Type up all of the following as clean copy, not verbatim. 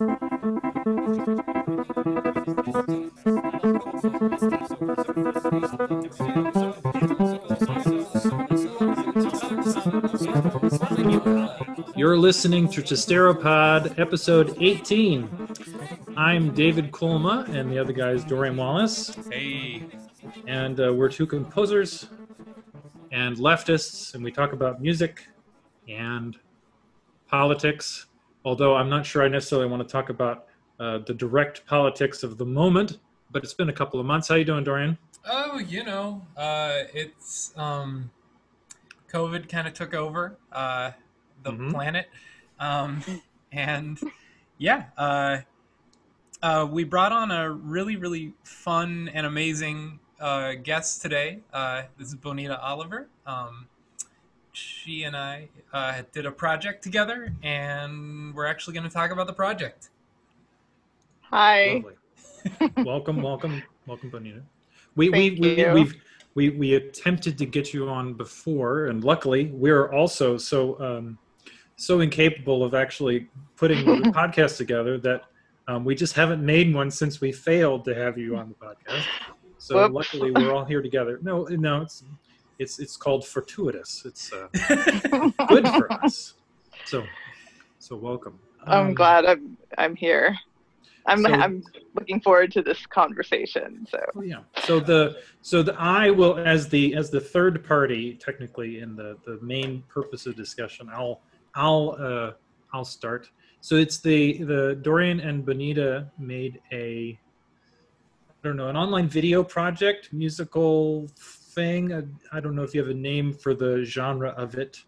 You're listening to Trysteropod, episode 18. I'm David Kulma, and the other guy is Dorian Wallace. Hey. And we're two composers and leftists, and we talk about music and politics, although I'm not sure I necessarily want to talk about the direct politics of the moment, but it's been a couple of months. How you doing, Dorian? Oh, it's COVID kind of took over the planet. And yeah, we brought on a really, really fun and amazing guest today. This is Bonita Oliver. She and I did a project together, and we're actually going to talk about the project. Hi. Welcome, Bonita. We attempted to get you on before, and luckily we're also so incapable of actually putting the podcast together that we just haven't made one since we failed to have you on the podcast. So Whoops. Luckily we're all here together. No, it's called fortuitous. It's good for us. So welcome. I'm glad I'm here. I'm looking forward to this conversation. So yeah. So I will, as the third party technically in the main purpose of discussion, I'll start. So it's the Dorian and Bonita made an online video project, musical thing. I don't know if you have a name for the genre of it,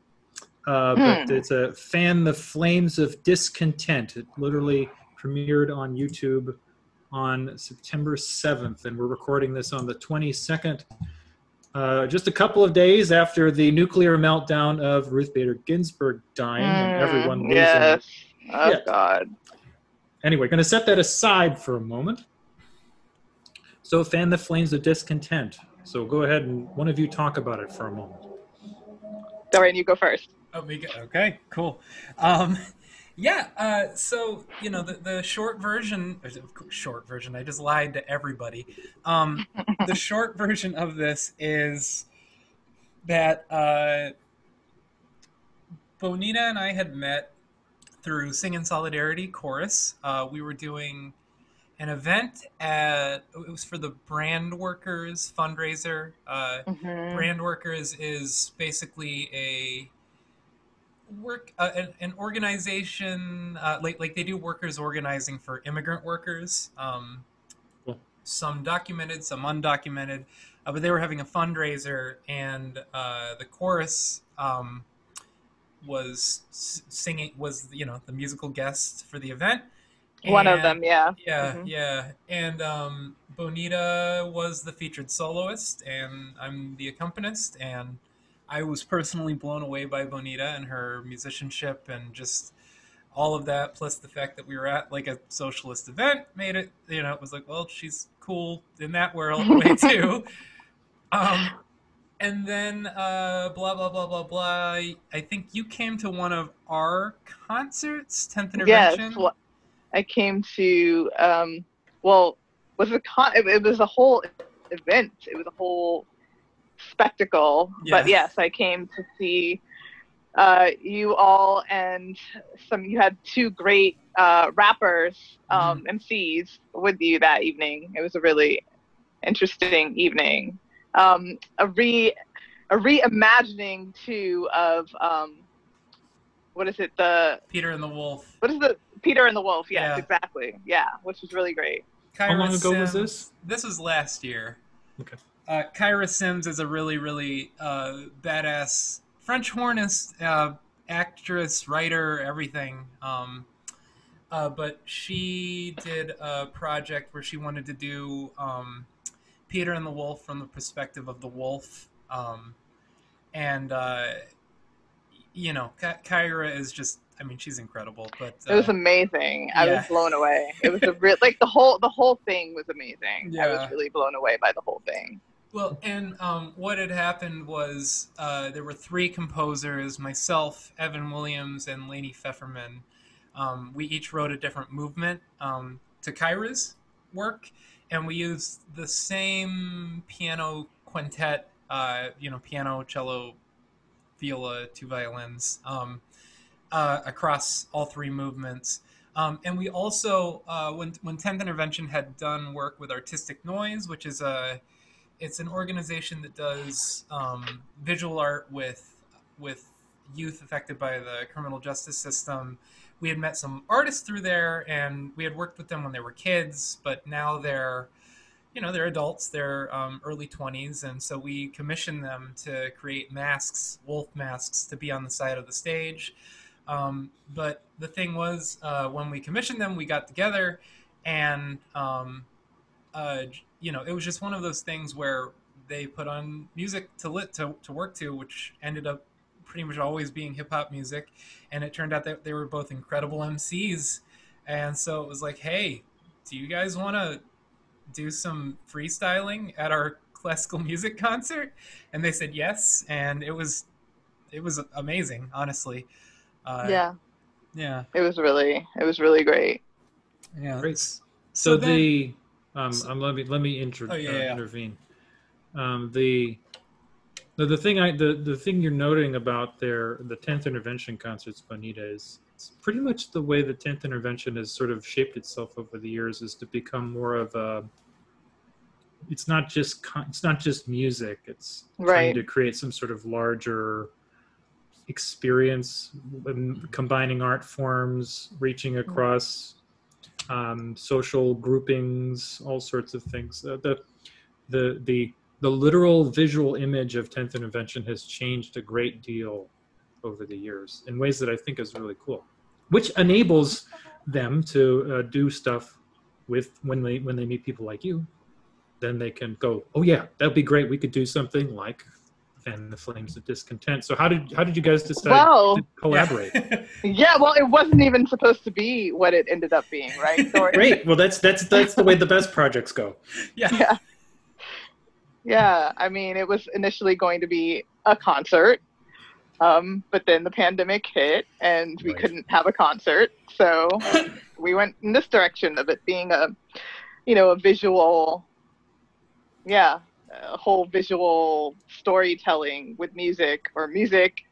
but it's a Fan the Flames of Discontent. It literally premiered on YouTube on September 7th, and we're recording this on the 22nd, just a couple of days after the nuclear meltdown of Ruth Bader Ginsburg dying and everyone losing. Yes. Oh, Yeah. God. Anyway, going to set that aside for a moment. So, Fan the Flames of Discontent. So go ahead and one of you talk about it for a moment. Dorian, you go first. Oh, me go. Okay, cool. So, the short version, I just lied to everybody. The short version of this is that Bonita and I had met through Sing in Solidarity Chorus. We were doing an event it was for the Brand Workers fundraiser. Brand Workers is basically an organization, like they do workers organizing for immigrant workers. Cool. Some documented, some undocumented, but they were having a fundraiser, and the chorus was the musical guest for the event. One of them, yeah. Yeah, yeah. And Bonita was the featured soloist, and I'm the accompanist, and I was personally blown away by Bonita and her musicianship and just all of that, plus the fact that we were at like a socialist event made it, it was like, well, she's cool in that way too. And then blah, blah, blah, blah, blah. I think you came to one of our concerts, 10th Intervention? Yes. Well, I came to, it was a whole event. It was a whole spectacle. Yeah. But yes, I came to see you all, and you had two great rappers, MCs with you that evening. It was a really interesting evening. A reimagining too of what is it, the Peter and the Wolf. What is the Peter and the Wolf? Yes, yeah. Exactly. Yeah, which was really great. How long ago was this? This was last year. Okay. Kyra Sims is a really, really badass French hornist, actress, writer, everything. But she did a project where she wanted to do Peter and the Wolf from the perspective of the wolf. Kyra is just, she's incredible. But it was amazing. I was blown away. It was the whole thing was amazing. Yeah. I was really blown away by the whole thing. Well, and what had happened was there were three composers, myself, Evan Williams, and Lainey Pfefferman. We each wrote a different movement to Kyra's work, and we used the same piano quintet, piano, cello, viola, two violins, across all three movements. And we also, when 10th Intervention had done work with Artistic Noise, which is it's an organization that does visual art with youth affected by the criminal justice system. We had met some artists through there, and we had worked with them when they were kids, but now they're adults, they're early 20s, and so we commissioned them to create masks, wolf masks, to be on the side of the stage. But the thing was, when we commissioned them, we got together, and it was just one of those things where they put on music to work to, which ended up pretty much always being hip hop music, and it turned out that they were both incredible MCs, and so it was like, hey, do you guys want to do some freestyling at our classical music concert? And they said yes, and it was amazing, honestly. Yeah. It was really great. Yeah. Great. So then, let me intervene. The thing you're noting about the 10th Intervention concerts, Bonita, is it's pretty much the way the 10th Intervention has sort of shaped itself over the years, is to become more of a. It's not just music. It's trying to create some sort of larger experience, combining art forms, reaching across social groupings, all sorts of things. The literal visual image of 10th Intervention has changed a great deal over the years in ways that I think is really cool, which enables them to do stuff with when they meet people like you. Then they can go, oh yeah, that'd be great. We could do something like Fan the Flames of Discontent. So how did you guys decide to collaborate? Yeah, well, it wasn't even supposed to be what it ended up being, right? Great. Well, that's the way the best projects go. Yeah. Yeah. I mean, it was initially going to be a concert, but then the pandemic hit, and we couldn't have a concert, so we went in this direction of it being a visual. Yeah, a whole visual storytelling with music, or music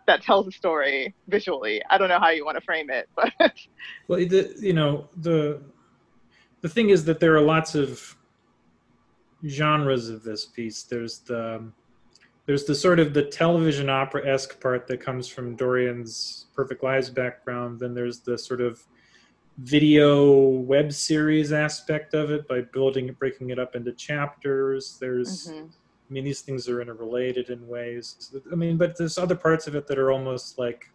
that tells a story visually. I don't know how you want to frame it, but well, the thing is that there are lots of genres of this piece. There's the sort of the television opera-esque part that comes from Dorian's Perfect Lives background. Then there's the sort of video web series aspect of it by breaking it up into chapters. There's, I mean, these things are interrelated in ways. I mean, but there's other parts of it that are almost like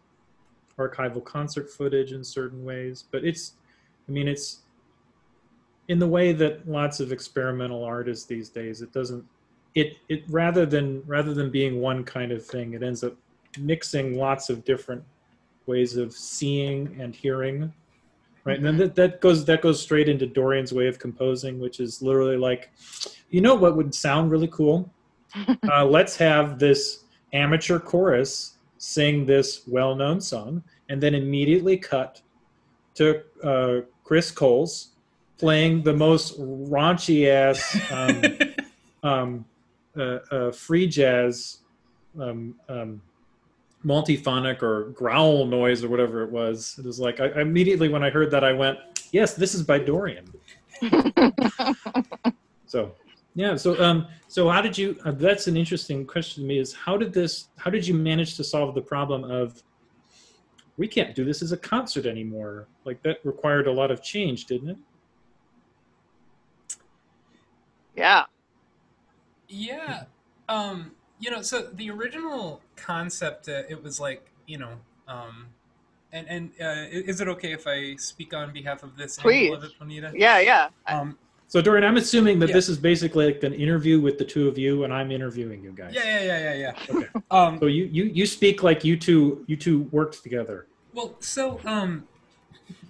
archival concert footage in certain ways. But it's in the way that lots of experimental art is these days. It doesn't, it rather than being one kind of thing, it ends up mixing lots of different ways of seeing and hearing. Right, and then that goes straight into Dorian's way of composing, which is literally like, what would sound really cool? Let's have this amateur chorus sing this well-known song, and then immediately cut to Chris Coles playing the most raunchy-ass free jazz multiphonic or growl noise or whatever it was. It was like, I immediately, when I heard that, I went, yes, this is by Dorian. So how did you, that's an interesting question to me, is how did you manage to solve the problem of, we can't do this as a concert anymore? Like, that required a lot of change, didn't it? Yeah. So the original concept, it was like, is it okay if I speak on behalf of this Please. Angle of it, Bonita? Yeah. So Dorian, I'm assuming that this is basically like an interview with the two of you, and I'm interviewing you guys. Yeah. Okay. So you speak like you two worked together. Well, so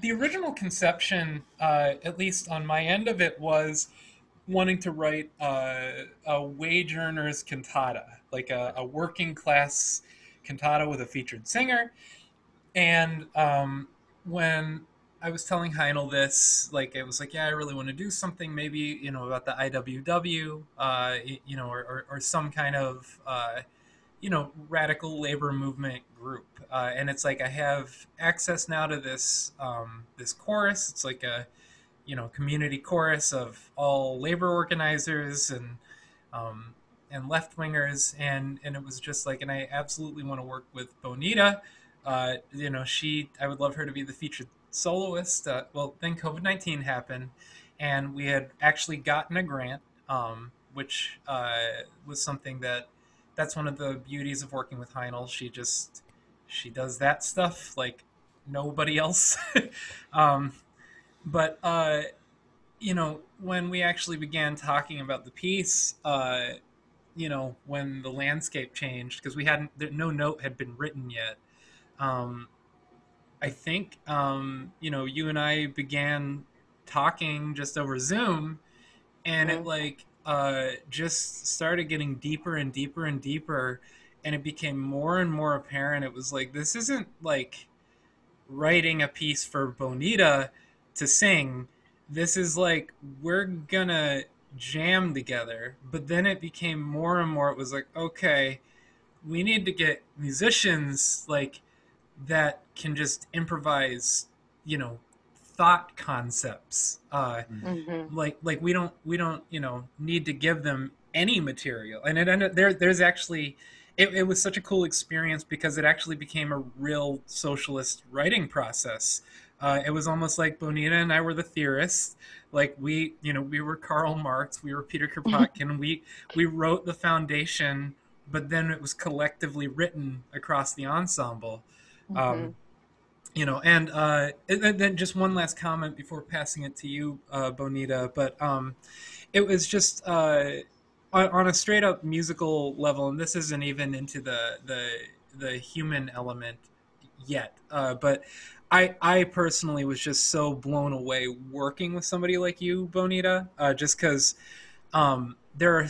the original conception, at least on my end of it, was wanting to write a wage earner's cantata, like a working class cantata with a featured singer. And when I was telling Heinel this, like, it was like, yeah, I really want to do something, maybe, you know, about the IWW, you know, or some kind of, you know, radical labor movement group. And it's like I have access now to this this chorus. It's like a, you know, community chorus of all labor organizers um, and left wingers, and it was just like, and I absolutely want to work with Bonita. You know, I would love her to be the featured soloist. Well, then COVID-19 happened, and we had actually gotten a grant, which was something that's one of the beauties of working with Heinel. She does that stuff like nobody else. um, but you know, when we actually began talking about the piece, you know, when the landscape changed, because we hadn't, no note had been written yet. Um, I think, you know, you and I began talking just over Zoom, and it like just started getting deeper and deeper and deeper, and it became more and more apparent. It was like, this isn't like writing a piece for Bonita to sing. This is like, we're gonna jam together. But then it became more and more, it was like, okay, we need to get musicians like that can just improvise, you know, thought concepts. Like we don't you know, need to give them any material. And it ended there's actually it was such a cool experience because it actually became a real socialist writing process. It was almost like Bonita and I were the theorists. Like we, you know, we were Karl Marx, we were Peter Kropotkin. We wrote the foundation, but then it was collectively written across the ensemble. Um, you know, and then just one last comment before passing it to you, Bonita. But it was just on a straight up musical level, and this isn't even into the human element yet. But I personally was just so blown away working with somebody like you, Bonita, just because there are,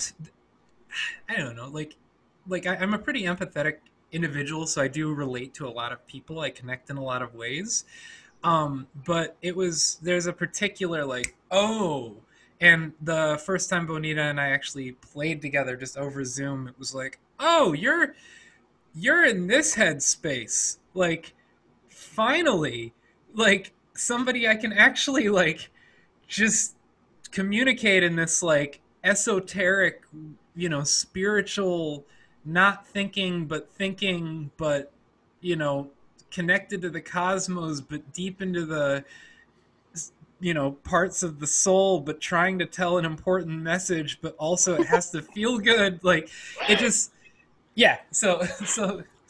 I don't know, I'm a pretty empathetic individual, so I do relate to a lot of people. I connect in a lot of ways. But there's a particular like, oh, and the first time Bonita and I actually played together just over Zoom, it was like, oh, you're in this headspace. Like, finally, like somebody I can actually like just communicate in this like esoteric, you know, spiritual, not thinking, but, you know, connected to the cosmos, but deep into the, you know, parts of the soul, but trying to tell an important message, but also it has to feel good. Like, it just, yeah. So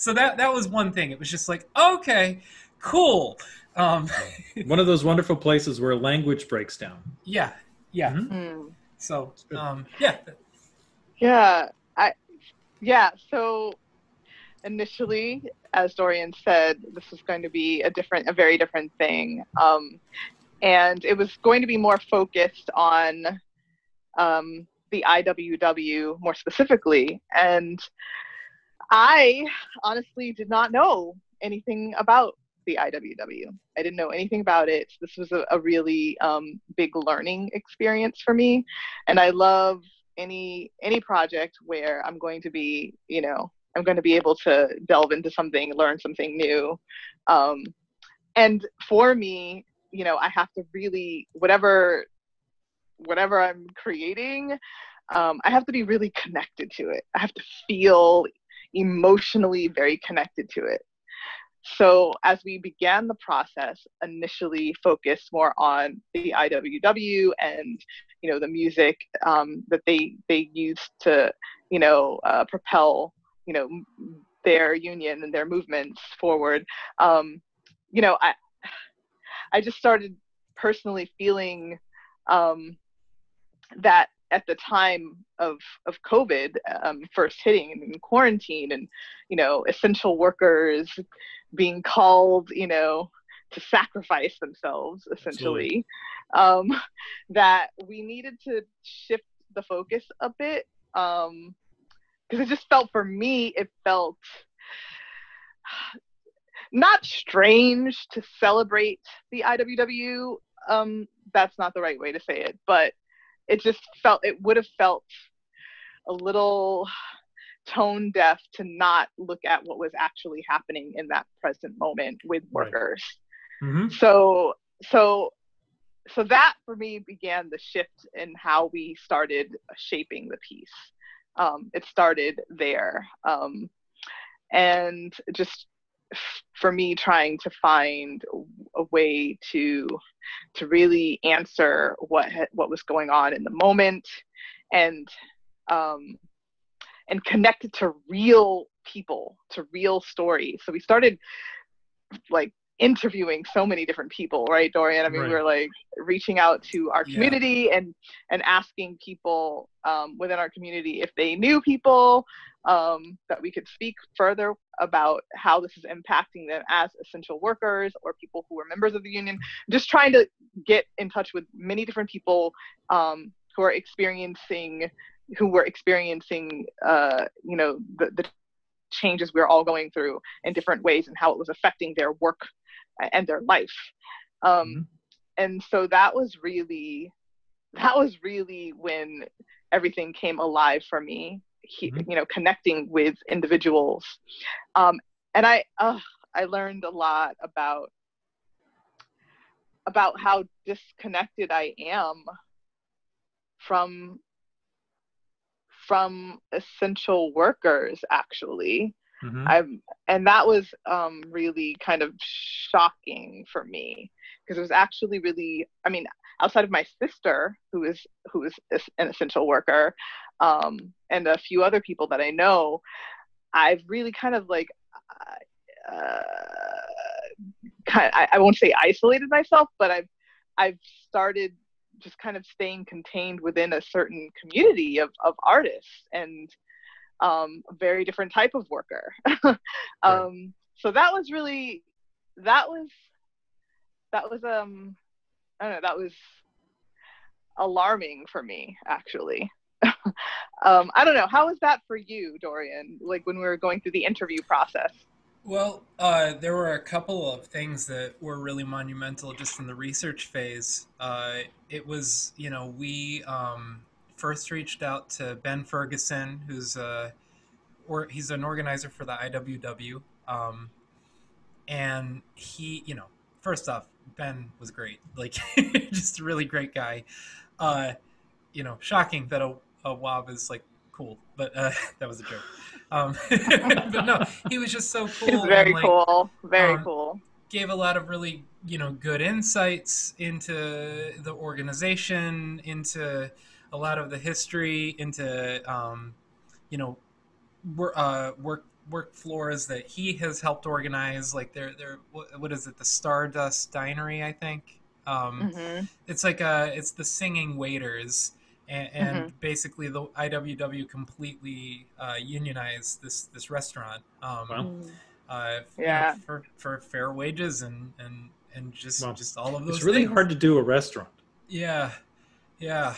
that was one thing. It was just like, okay, cool. One of those wonderful places where language breaks down. Yeah. Yeah. So, yeah. So initially, as Dorian said, this was going to be a very different thing. And it was going to be more focused on the IWW more specifically. And I honestly did not know anything about the IWW. I didn't know anything about it. This was a really big learning experience for me. And I love any project where I'm going to be, you know, I'm going to be able to delve into something, learn something new. And for me, you know, I have to really, whatever I'm creating, I have to be really connected to it. I have to feel emotionally very connected to it. So as we began the process, initially focused more on the IWW and, you know, the music that they used to, you know, propel, you know, their union and their movements forward. You know, I just started personally feeling that at the time of COVID first hitting and in quarantine, and, you know, essential workers being called, you know, to sacrifice themselves essentially, that we needed to shift the focus a bit, because it just felt, for me, it felt not strange to celebrate the IWW. That's not the right way to say it, but it would have felt a little tone deaf to not look at what was actually happening in that present moment with workers. Right. Mm-hmm. So that for me began the shift in how we started shaping the piece. It started there. And just for me trying to find a way to really answer what was going on in the moment, and connect it to real people, to real stories. So we started like interviewing so many different people, right, Dorian? I mean, we were like reaching out to our community and asking people within our community if they knew people that we could speak further about how this is impacting them as essential workers or people who are members of the union. Just trying to get in touch with many different people who were experiencing the changes we're all going through in different ways and how it was affecting their work and their life. And so that was really when everything came alive for me, connecting with individuals. And I learned a lot about how disconnected I am from essential workers, actually. And that was really kind of shocking for me, because it was actually really, I mean, outside of my sister, who is an essential worker, and a few other people that I know, I've really kind of like, I won't say isolated myself, but I've started just kind of staying contained within a certain community of artists and a very different type of worker. So that was alarming for me, actually. I don't know. How was that for you, Dorian? Like when we were going through the interview process? Well, there were a couple of things that were really monumental just in the research phase. It was, we first reached out to Ben Ferguson, he's an organizer for the IWW. And he, first off, Ben was great. Like, just a really great guy. Shocking that a WOB is like cool, but that was a joke. But no, he was just so cool. He's very cool. Very cool. Gave a lot of really, good insights into the organization, into a lot of the history, into, work floors that he has helped organize. Like what is it? The Stardust Dinery, I think. It's like it's the singing waiters. And basically, the IWW completely unionized this restaurant. For fair wages and just all of those. It's really things. hard to do a restaurant. Yeah. Well,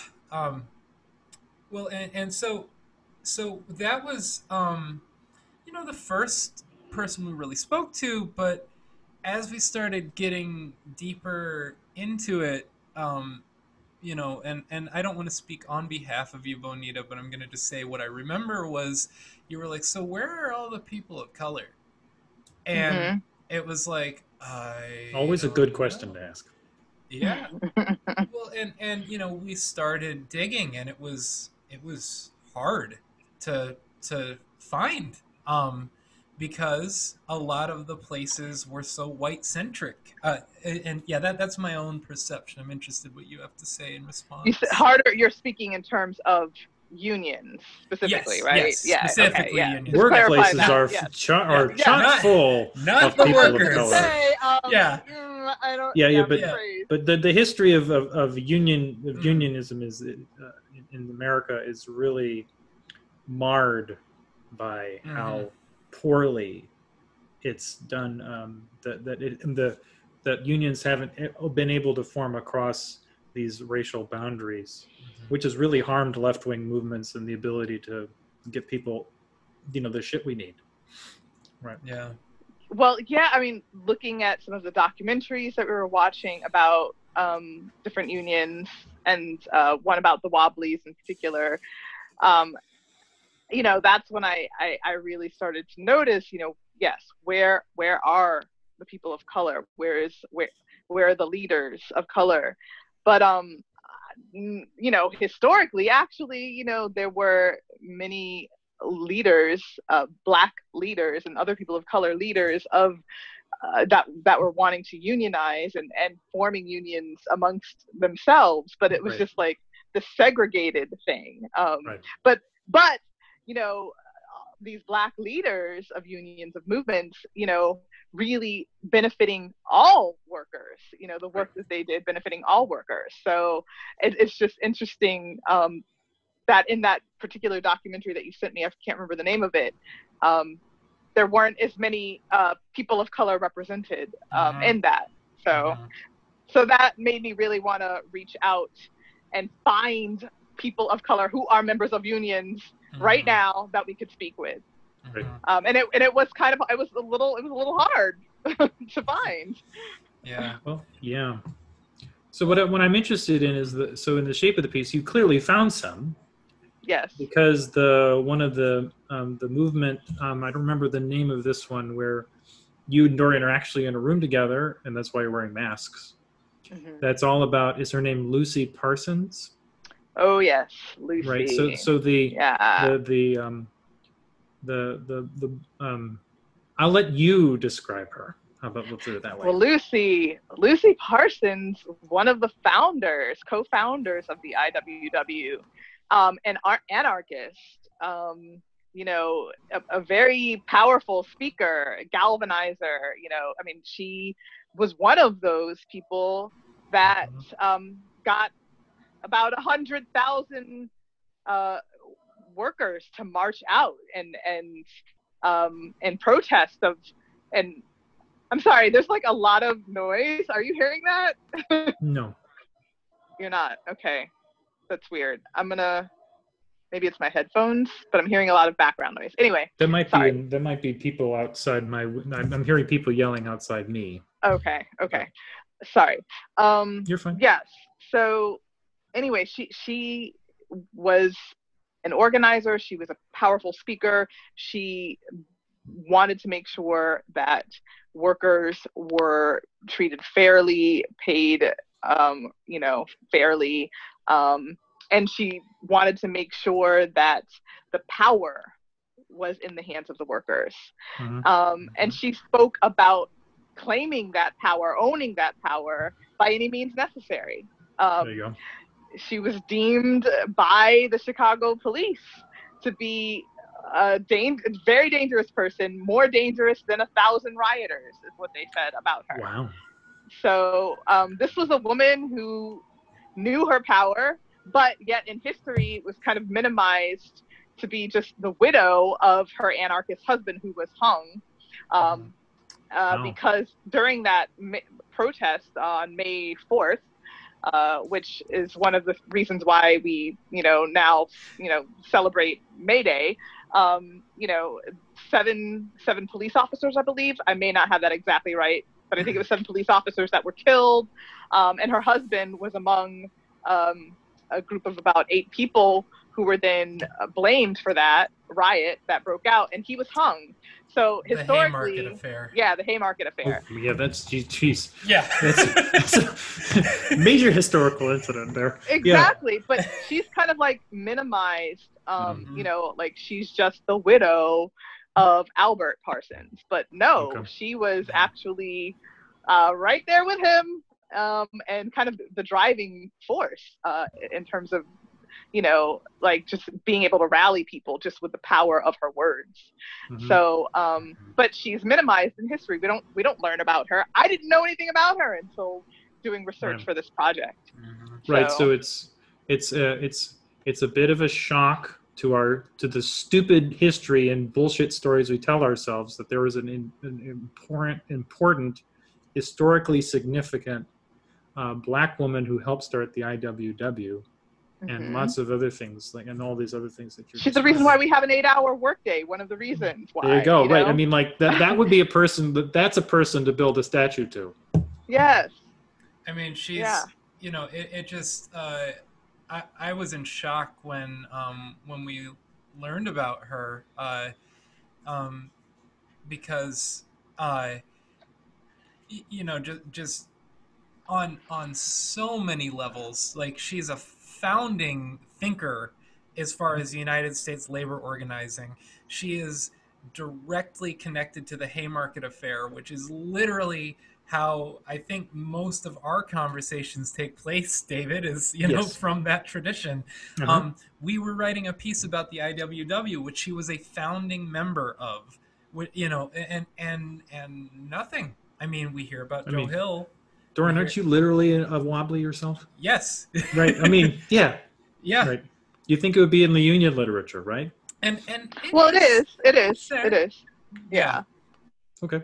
and so that was the first person we really spoke to, but as we started getting deeper into it. And I don't want to speak on behalf of you, Bonita, but I'm going to just say what I remember was you were like, so where are all the people of color? And it was like, always a good question to ask. Yeah. Well, and we started digging, and it was hard to find, because a lot of the places were so white-centric. And yeah, that's my own perception. I'm interested what you have to say in response. You said harder, you're speaking in terms of unions specifically, yes, right? Yes, yeah, specifically okay, unions. Workplaces are chock full of people workers. of color. I don't. But the history of unionism is in America is really marred by how poorly it's done. That unions haven't been able to form across these racial boundaries, which has really harmed left-wing movements and the ability to get people, the shit we need. Right. Yeah. Well, yeah, I mean, looking at some of the documentaries that we were watching about different unions, and one about the Wobblies in particular, um, that's when I really started to notice, yes, where are the people of color? Where are the leaders of color? But historically, actually, there were many leaders, Black leaders and other people of color leaders of that were wanting to unionize and forming unions amongst themselves, but it was Right. just like the segregated thing. Right. But these Black leaders of unions, of movements, really benefiting all workers, the work that they did benefiting all workers. So it's just interesting that in that particular documentary that you sent me, I can't remember the name of it, there weren't as many people of color represented in that. So that made me really want to reach out and find people of color who are members of unions right now that we could speak with. And it was a little hard to find. Yeah. Well, yeah. So what I'm interested in is in the shape of the piece, you clearly found some. Yes. Because one of the movement, I don't remember the name of this one, where you and Dorian are actually in a room together, and that's why you're wearing masks. Mm-hmm. That's all about. Is her name Lucy Parsons? Oh yes, Lucy. Right. So I'll let you describe her. How about we'll do it that way? Well, Lucy Parsons, one of the co-founders of the IWW, an anarchist, a very powerful speaker, galvanizer. I mean, she was one of those people that got about 100,000 workers to march out and protest and I'm sorry, there's like a lot of noise. Are you hearing that? No. You're not? Okay. That's weird. Maybe it's my headphones, but I'm hearing a lot of background noise. Anyway. There might be people outside I'm hearing people yelling outside me. Okay. Sorry. You're fine. Yes. So anyway, she was an organizer. She was a powerful speaker. She wanted to make sure that workers were treated fairly, paid, fairly. And she wanted to make sure that the power was in the hands of the workers. Mm-hmm. And she spoke about claiming that power, owning that power by any means necessary. There you go. She was deemed by the Chicago police to be a very dangerous person, more dangerous than 1,000 rioters, is what they said about her. Wow. So this was a woman who knew her power, but yet in history was kind of minimized to be just the widow of her anarchist husband who was hung. Because during that protest on May 4th, which is one of the reasons why we, now, celebrate May Day, seven police officers, I believe. I may not have that exactly right, but I think it was 7 police officers that were killed. And her husband was among a group of about 8 people who were then blamed for that riot that broke out, and he was hung. So historically, the Haymarket affair. Yeah, the Haymarket affair. Oh, yeah, that's geez. Yeah, that's a major historical incident there. Exactly, yeah. But she's kind of like minimized. Like she's just the widow of Albert Parsons, but no, she was actually right there with him, and kind of the driving force in terms of, like just being able to rally people just with the power of her words. Mm-hmm. So, but she's minimized in history. We don't learn about her. I didn't know anything about her until doing research for this project. Mm-hmm. Right. So it's a bit of a shock to the stupid history and bullshit stories we tell ourselves that there was an important, historically significant Black woman who helped start the IWW. and lots of other things, like, and all these other things that you're She's the reason why we have an 8-hour workday. One of the reasons why. There you go. Right. Know? I mean, like that would be a person that's a person to build a statue to. Yes. I mean, she's, you know, it just, I was in shock when we learned about her, because, you know, just on so many levels, like, she's a founding thinker as far as the United States labor organizing. She is directly connected to the Haymarket Affair, which is literally how I think most of our conversations take place, David, is, you know, from that tradition. We were writing a piece about the IWW, which she was a founding member of, you know, and nothing. I mean, we hear about Joe Hill. Dorian, aren't you literally a wobbly yourself? Yes. Right. I mean, yeah. Yeah. Right. You think it would be in the Union literature, right? And well, it is. Yeah. Okay.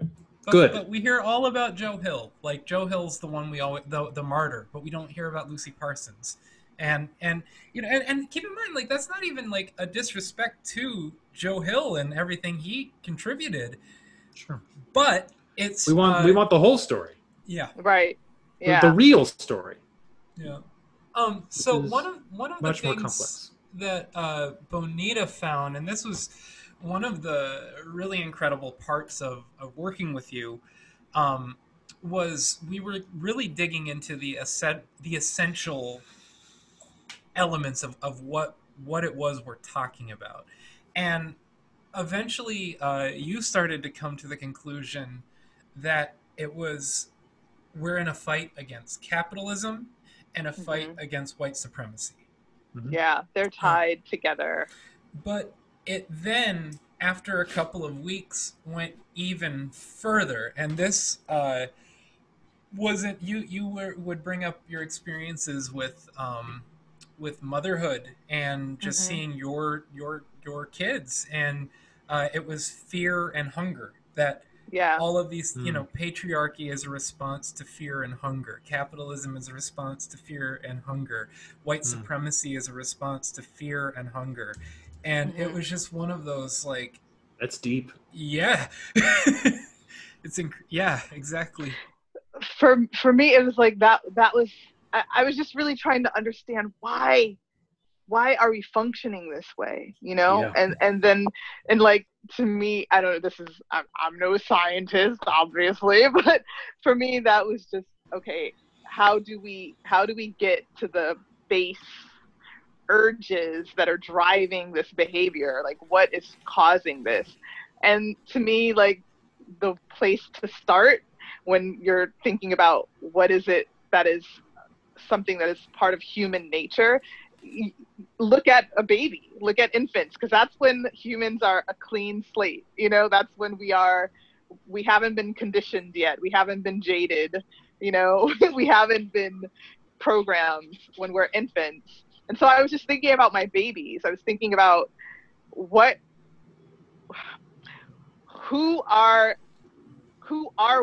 Good. But we hear all about Joe Hill. Like, Joe Hill's the one we always, the martyr, but we don't hear about Lucy Parsons. And you know, and keep in mind, like, that's not even like a disrespect to Joe Hill and everything he contributed. Sure. But it's we want the whole story. Yeah. Right. Yeah. The real story. Yeah. So one of the things more complex that Bonita found, and this was one of the really incredible parts of working with you, was we were really digging into the essential elements of what it was we're talking about. And eventually you started to come to the conclusion that we're in a fight against capitalism and a fight against white supremacy. Yeah, they're tied together. But it then, after a couple of weeks, went even further. And this wasn't would bring up your experiences with motherhood and just seeing your kids, and it was fear and hunger that. Yeah. All of these, you know, patriarchy is a response to fear and hunger. Capitalism is a response to fear and hunger. White supremacy is a response to fear and hunger. And it was just one of those, like... That's deep. Yeah. Yeah, exactly. For me, it was like that was... I was just really trying to understand why are we functioning this way, you know? Yeah. And then like, to me, I don't know, I'm no scientist, obviously, but for me that was just, okay, how do we get to the base urges that are driving this behavior? Like, what is causing this? And to me, like, the place to start when you're thinking about what is it that is something that is part of human nature, look at a baby, look at infants, because that's when humans are a clean slate. You know, that's when we haven't been conditioned yet. We haven't been jaded, you know, we haven't been programmed when we're infants. And so I was just thinking about my babies. I was thinking about who are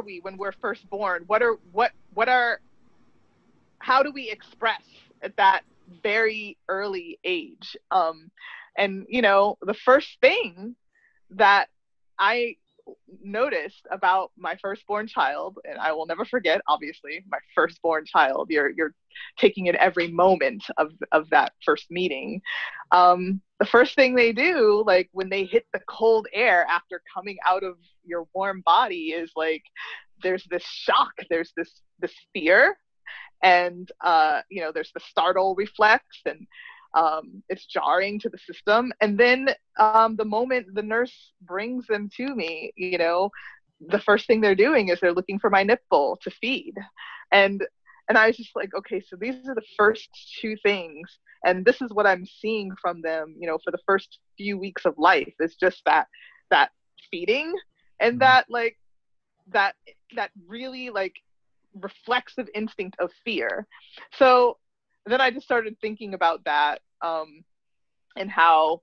we when we're first born? How do we express at that very early age? And, you know, the first thing that I noticed about my firstborn child, and I will never forget, obviously, my firstborn child, you're taking in every moment of that first meeting. The first thing they do, like, when they hit the cold air after coming out of your warm body, is like, there's this shock, there's this fear. And, you know, there's the startle reflex, and it's jarring to the system. And then the moment the nurse brings them to me, you know, the first thing they're doing is they're looking for my nipple to feed. And I was just like, okay, so these are the first two things. And this is what I'm seeing from them, you know, for the first few weeks of life, is just that feeding and that really, like, reflexive instinct of fear. So then I just started thinking about that, and how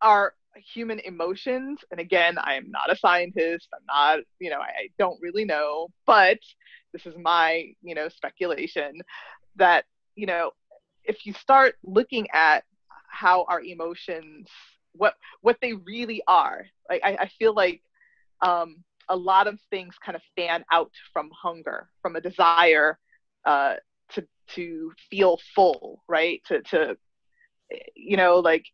our human emotions, and again, I am not a scientist, I'm not, you know, I don't really know, but this is my, you know, speculation, that, you know, if you start looking at how our emotions, what they really are, like I feel like a lot of things kind of fan out from hunger, from a desire to feel full, right? To like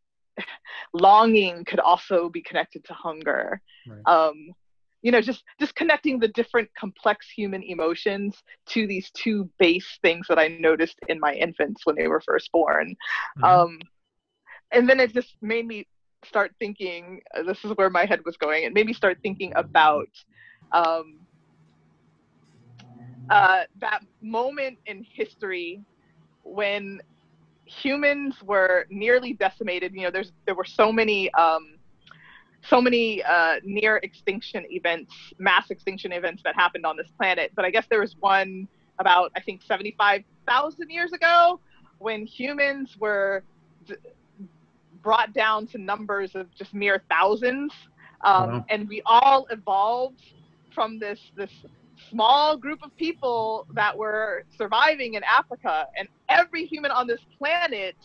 longing could also be connected to hunger. Right. Just connecting the different complex human emotions to these two base things that I noticed in my infants when they were first born. Mm-hmm. And then it just made me start thinking, this is where my head was going. It made me start thinking about that moment in history when humans were nearly decimated. There were so many near extinction events, mass extinction events that happened on this planet. But I guess there was one about, I think, 75,000 years ago when humans were brought down to numbers of just mere thousands. Wow. And we all evolved from this small group of people that were surviving in Africa. And every human on this planet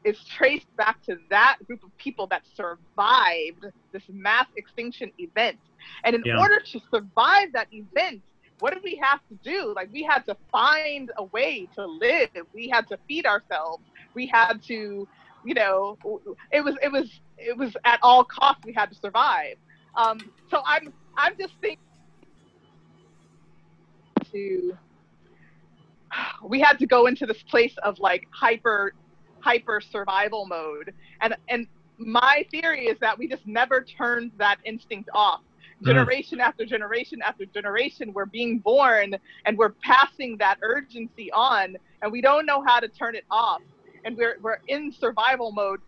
is traced back to that group of people that survived this mass extinction event. And in order to survive that event, what did we have to do? Like, we had to find a way to live. We had to feed ourselves. We had to, it was at all costs we had to survive. So I'm just thinking we had to go into this place of like hyper survival mode. And my theory is that we just never turned that instinct off. Generation after generation after generation, we're being born and we're passing that urgency on, and we don't know how to turn it off. And we're in survival mode,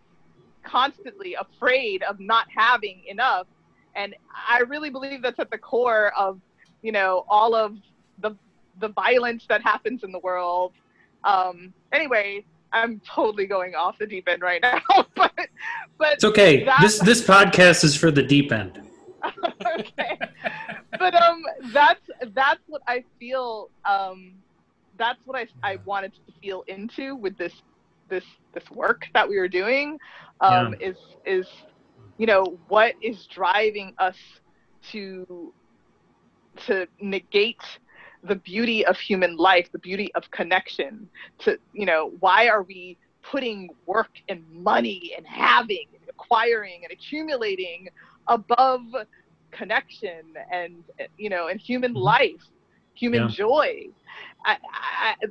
constantly afraid of not having enough. And I really believe that's at the core of, all of the violence that happens in the world. Anyway, I'm totally going off the deep end right now, but it's okay. This podcast is for the deep end. Okay, but that's what I feel. That's what I wanted to feel into with this work that we were doing. Is what is driving us to negate the beauty of human life, the beauty of connection. Why are we putting work and money and having and acquiring and accumulating above connection and human life, human joy?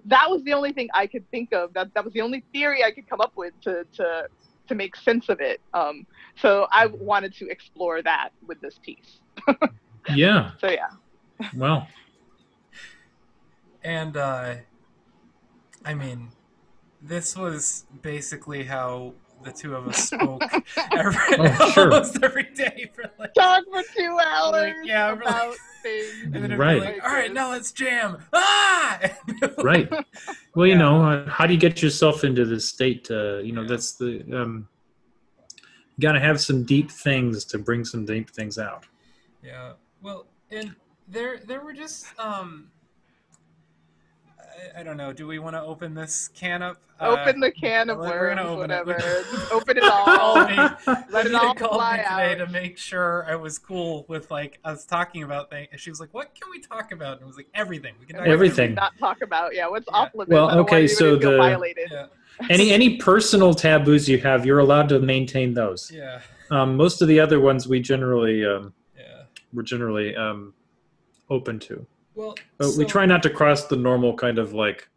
That was the only thing I could think of. That was the only theory I could come up with to make sense of it. So I wanted to explore that with this piece. Yeah. So yeah. Well. And I mean, this was basically how the two of us spoke almost every day for like talk for 2 hours about things. And then it'd be like, all right, now let's jam. Ah! Right. Well, how do you get yourself into this state? That's the you got to have some deep things to bring some deep things out. Yeah. Well, and there were just I don't know. Do we want to open this can up? Open the can of worms, whatever. Open it all. Let it all fly out. Today to make sure I was cool with us talking about things. And she was like, "What can we talk about?" And I was like, "Everything. We can talk everything. About not talk about. Yeah, what's off limits? Well, okay. So violated. Any personal taboos you have, you're allowed to maintain those. Yeah. Most of the other ones we generally we're generally open to. Well, we try not to cross the normal kind of like,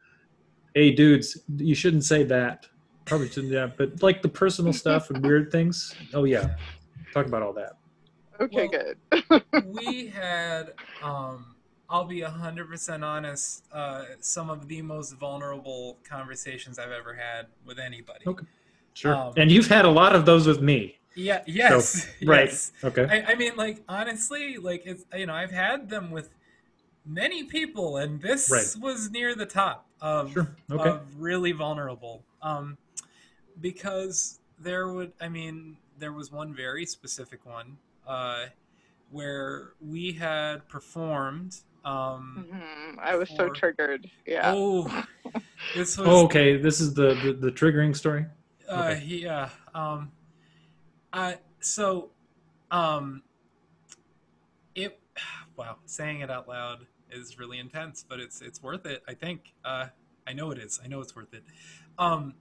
hey, dudes, you shouldn't say that. Probably shouldn't, yeah. But like the personal stuff and weird things, oh yeah, talk about all that. Okay, good. We had, I'll be 100% honest, some of the most vulnerable conversations I've ever had with anybody. Okay, sure. And you've had a lot of those with me. Yeah. Yes. So, right. Yes. Okay. I mean, like, honestly, like, it's, I've had them with many people, and this was near the top of really vulnerable. Because there was one very specific one where we had performed. I was so triggered. Yeah. Oh, This was. Oh, okay. This is the triggering story. Okay. Yeah. So, um, it. Wow, saying it out loud is really intense, but it's worth it. I think. I know it is. I know it's worth it. Um,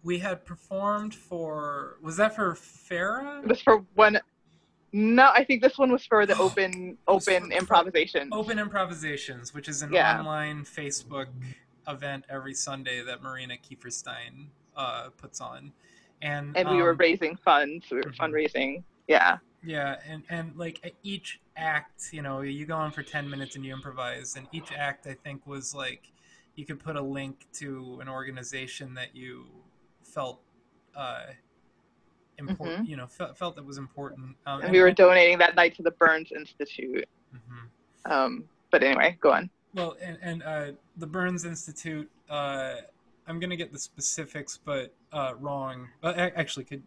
we had performed for. Was that for Farah? It was for one. No, I think this one was for the open improvisation. Open Improvisations, which is an online Facebook event every Sunday that Marina Kieferstein puts on, and we were raising funds. We were fundraising. Yeah. Yeah, and like each act, you know, you go on for 10 minutes and you improvise, and each act I think was like you could put a link to an organization that you felt important, you know, felt that was important. And we were donating that night to the Burns Institute. But anyway, go on. Well, and the Burns Institute, I'm gonna get the specifics, but wrong. Actually, could.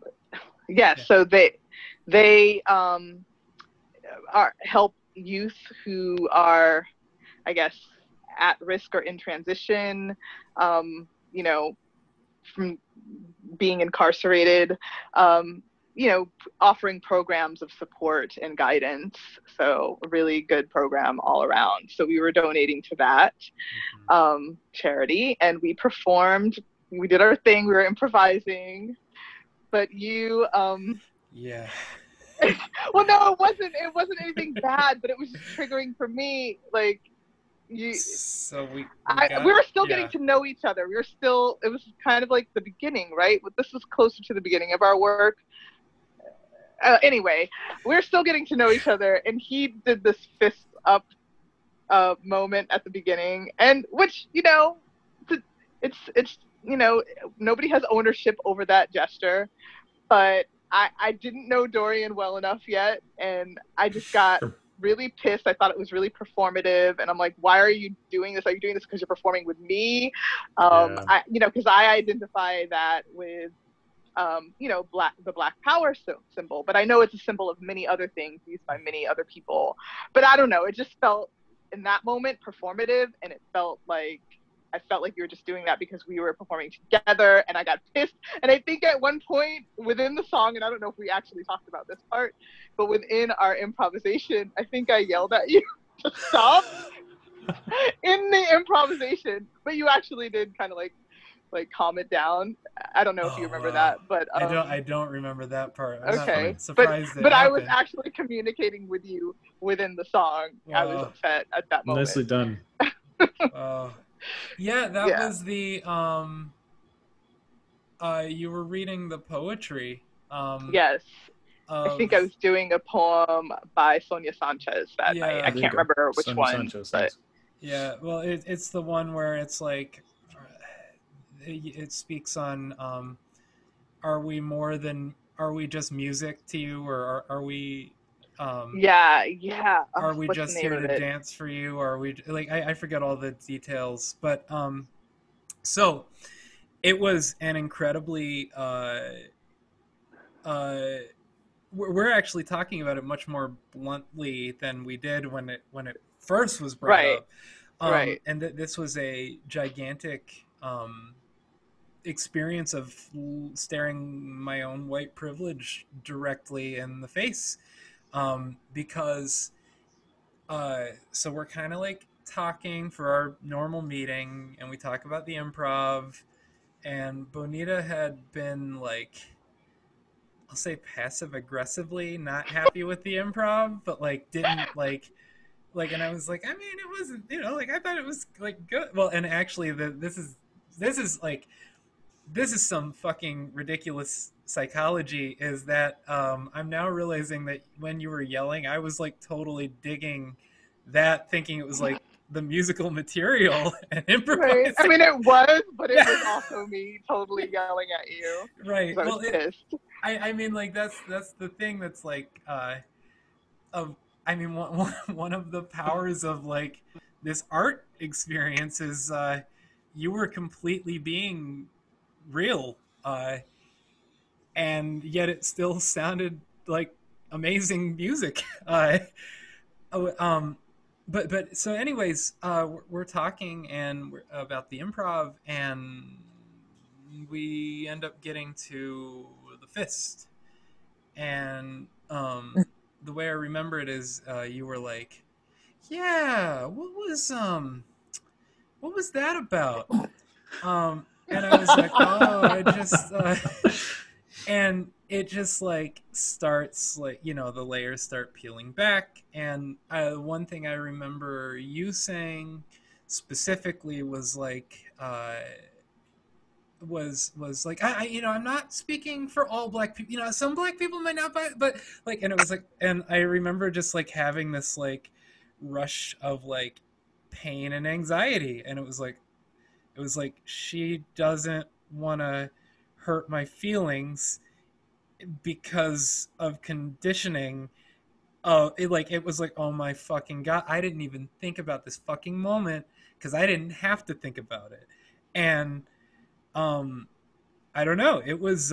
Yeah, so they help youth who are, I guess, at risk or in transition, you know, from being incarcerated, you know, offering programs of support and guidance. So a really good program all around. So we were donating to that charity, and we performed. We did our thing. We were improvising, but you. Yeah. Well, no, it wasn't anything bad, but it was just triggering for me. Like, so we were still getting to know each other. It was kind of like the beginning, right? This was closer to the beginning of our work. Anyway, we were still getting to know each other, and he did this fist up moment at the beginning, and which, you know, it's you know, nobody has ownership over that gesture, but I didn't know Dorian well enough yet, and I just got really pissed. I thought it was really performative, and I'm like, why are you doing this? Are you doing this because you're performing with me? You know, because I identify that with, you know, the Black Power symbol, but I know it's a symbol of many other things used by many other people. But I don't know, it just felt in that moment performative, and it felt like I felt like you were just doing that because we were performing together, and I got pissed. And I think at one point within the song, and I don't know if we actually talked about this part, but within our improvisation, I think I yelled at you to stop in the improvisation, but you actually did kind of like calm it down. I don't know if you remember that, but I don't remember that part. I'm okay, not surprised but I was actually communicating with you within the song. I was upset at that moment. Nicely done. Yeah, that was the you were reading the poetry. Yes. I think I was doing a poem by Sonia Sanchez that night. I can't remember which one. Sanchez, but yeah, well, it's the one where it's like it speaks on are we just music to you, or are we are we just here to dance for you, or are we like I forget all the details, but so it was an incredibly we're actually talking about it much more bluntly than we did when it first was brought up. And this was a gigantic experience of staring my own white privilege directly in the face, because so we're kind of like talking for our normal meeting, and we talk about the improv, and Bonita had been like, I'll say passive aggressively not happy with the improv, but like didn't like, and I was like, I mean, it wasn't, you know, like I thought it was like good. Well, and actually this is some fucking ridiculous psychology, is that I'm now realizing that when you were yelling, I was like totally digging that, thinking it was like the musical material and improvising. Right. I mean, it was, but it was also me totally yelling at you. Right. I was pissed. I mean, like that's the thing that's like of, I mean, one of the powers of like this art experience is you were completely being real, and yet it still but so anyways, we're talking and about the improv, and we end up getting to the fist, and the way I remember it is you were like, yeah, what was that about? And I was like, oh, I just and it just like starts like, you know, the layers start peeling back. And one thing I remember you saying specifically was like was like, I you know, I'm not speaking for all black people, you know, some black people might not, but like, and it was like, and I remember just like having this like rush of like pain and anxiety, and it was like she doesn't want to hurt my feelings because of conditioning. It was like, oh my fucking god, I didn't even think about this fucking moment because I didn't have to think about it. And I don't know, it was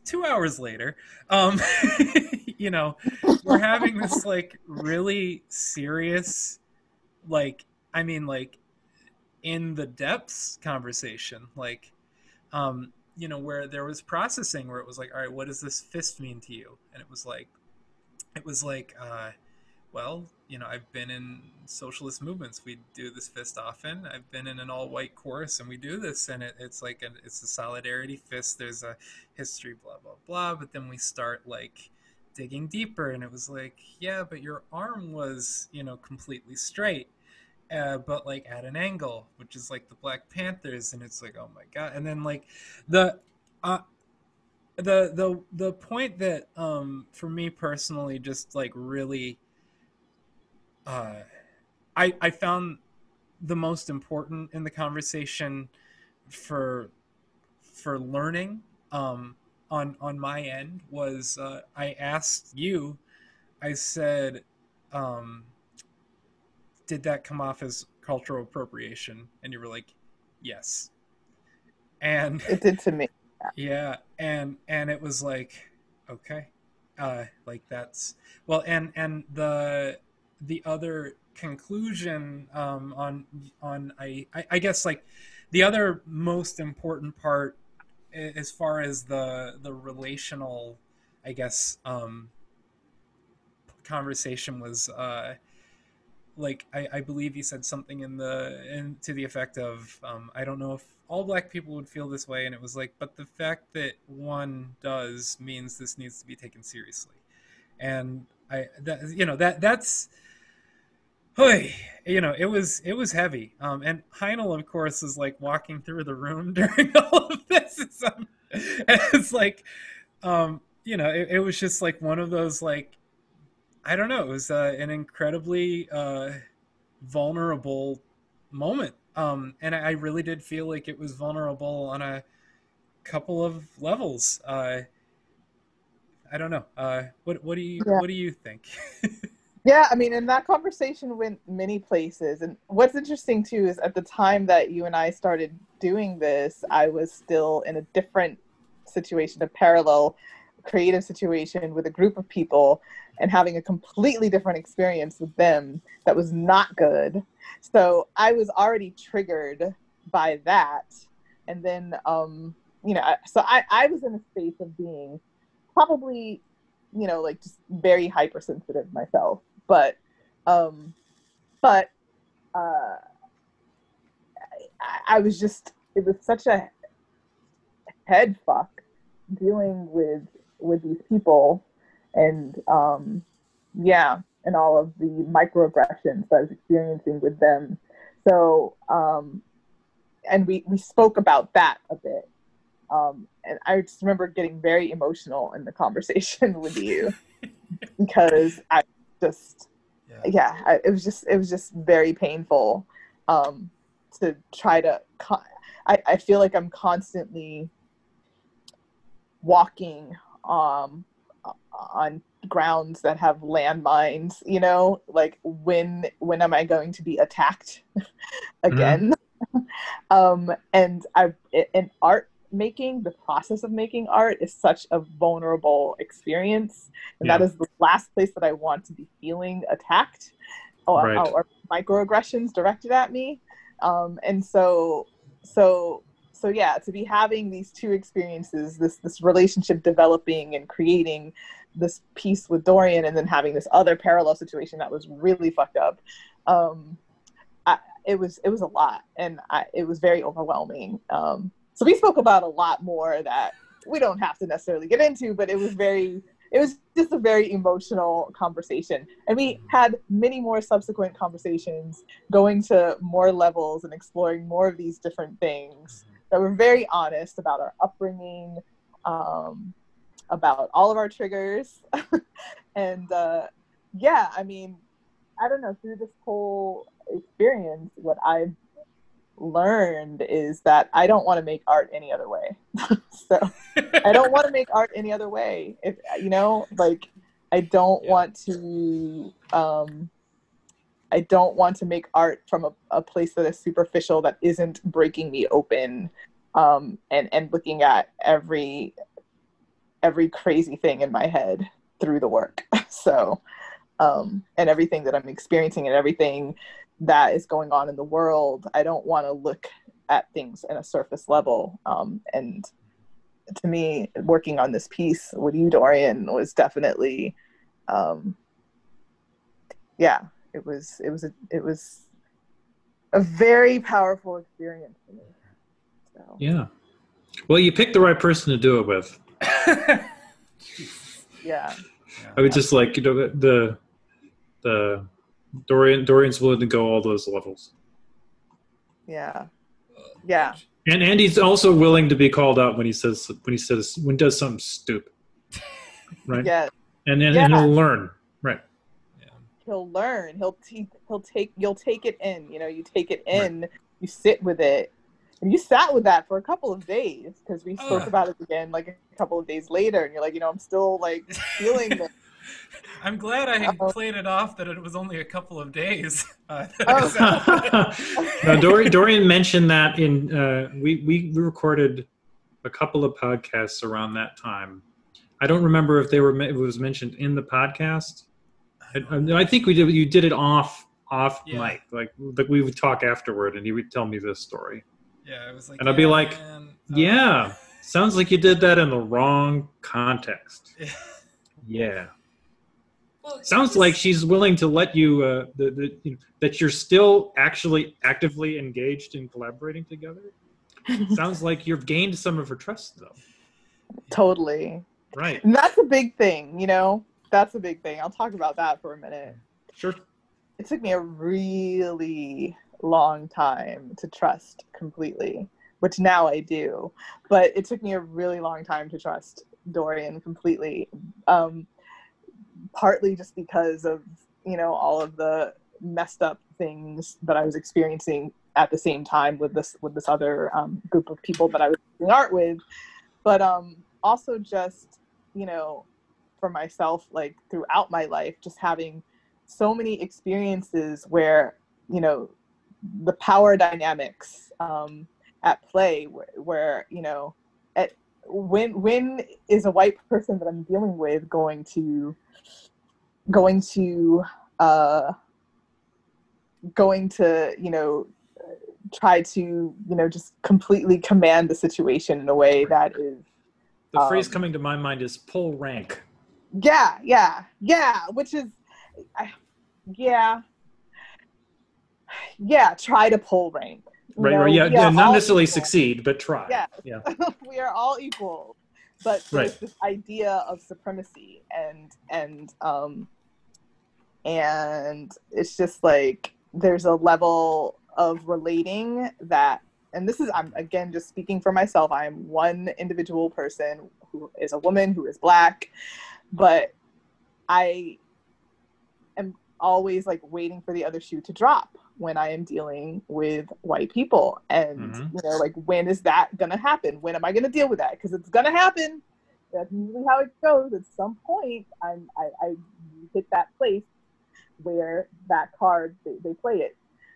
2 hours later, um you know, we're having this like really serious, like, I mean, like, in the depths conversation, like, you know, where there was processing, where it was like, all right, what does this fist mean to you? And it was like, well, you know, I've been in socialist movements. We do this fist often. I've been in an all-white chorus, and we do this, and it's like it's a solidarity fist. There's a history, blah blah blah. But then we start like digging deeper, and it was like, yeah, but your arm was, you know, completely straight, but like at an angle, which is like the Black Panthers, and it's like, oh my god. And then like the uh, the point that for me personally just like really uh I found the most important in the conversation for learning on my end was I asked you, I said, um did that come off as cultural appropriation? And you were like, yes. And It did to me. yeah, and it was like, okay, like that's, well, and the other conclusion on I guess like the other most important part as far as the relational, I guess, conversation was like I believe you said something in to the effect of I don't know if all black people would feel this way, and it was like, but the fact that one does means this needs to be taken seriously. And I that, you know, that's, you know, it was heavy. And Heinel, of course, is like walking through the room during all of this. It's like, you know, it was just like one of those, like, I don't know. It was an incredibly vulnerable moment, and I really did feel like it was vulnerable on a couple of levels. I don't know. What do you think? Yeah, I mean, and that conversation went many places. And what's interesting too is at the time that you and I started doing this, I was still in a different situation, a parallel creative situation with a group of people, and having a completely different experience with them that was not good. So I was already triggered by that. And then, you know, so I was in a space of being probably, you know, like just very hypersensitive myself. But but I was just, it was such a head fuck dealing with these people, and yeah, and all of the microaggressions I was experiencing with them. So and we spoke about that a bit. And I just remember getting very emotional in the conversation with you because I just, it was just very painful to try to. I feel like I'm constantly walking on grounds that have landmines. You know, like when am I going to be attacked again? Mm-hmm. And in art making, the process of making art is such a vulnerable experience, and that is the last place that I want to be feeling attacked. right. or microaggressions directed at me. And so yeah, to be having these two experiences, this relationship developing and creating this piece with Dorian, and then having this other parallel situation that was really fucked up. It was a lot, and it was very overwhelming. So we spoke about a lot more that we don't have to necessarily get into, but it was just a very emotional conversation. And we had many more subsequent conversations, going to more levels and exploring more of these different things that were very honest about our upbringing, about all of our triggers. And yeah, I mean, I don't know, through this whole experience, what I've learned is that I don't want to make art any other way. So I don't want to make art any other way. If like, I don't want to make art from a place that is superficial, that isn't breaking me open, and looking at every crazy thing in my head through the work. So and everything that I'm experiencing and everything that is going on in the world, I don't want to look at things in a surface level. And to me, working on this piece with you, Dorian, was definitely, yeah, it was a very powerful experience for me. So. Yeah. Well, you picked the right person to do it with. Yeah. I would just like, the Dorian's willing to go all those levels. Yeah. Yeah. And Andy's also willing to be called out when he does something stupid. Right? Yeah. And he'll learn. Right. Yeah. He'll learn. You'll take it in, you take it in, right. You sit with it. And you sat with that for a couple of days, because we spoke about it again like a couple of days later, and you're like, I'm still like feeling it. I'm glad I played it off that it was only a couple of days. No, Dorian mentioned that in we recorded a couple of podcasts around that time. I don't remember if it was mentioned in the podcast. I think we did. You did it off mic, like we would talk afterward, and he would tell me this story. Yeah, it was like, and I'd be like, yeah, sounds like you did that in the wrong context. Yeah. Well, sounds like she's willing to let you, that you're still actually actively engaged in collaborating together. Sounds like you've gained some of her trust, though. Totally. Right. And that's a big thing, That's a big thing. I'll talk about that for a minute. Sure. It took me a really long time to trust completely, which now I do. But it took me a really long time to trust Dorian completely. Partly just because of, all of the messed up things that I was experiencing at the same time with this other group of people that I was doing art with. But also just, for myself, like throughout my life, just having so many experiences where, the power dynamics at play where when is a white person that I'm dealing with going to try to just completely command the situation in a way that is, the phrase coming to my mind is pull rank. Yeah, which is try to pull rank. Right. Not necessarily equal. Succeed, but try. Yeah. We are all equal, but there's this idea of supremacy, and it's just like there's a level of relating that, and this is, I'm again just speaking for myself. I am one individual person who is a woman who is Black, but I am always like waiting for the other shoe to drop when I am dealing with white people. And, like, when is that going to happen? When am I going to deal with that? Because it's going to happen. That's usually how it goes. At some point, I hit that place where that card, they play it.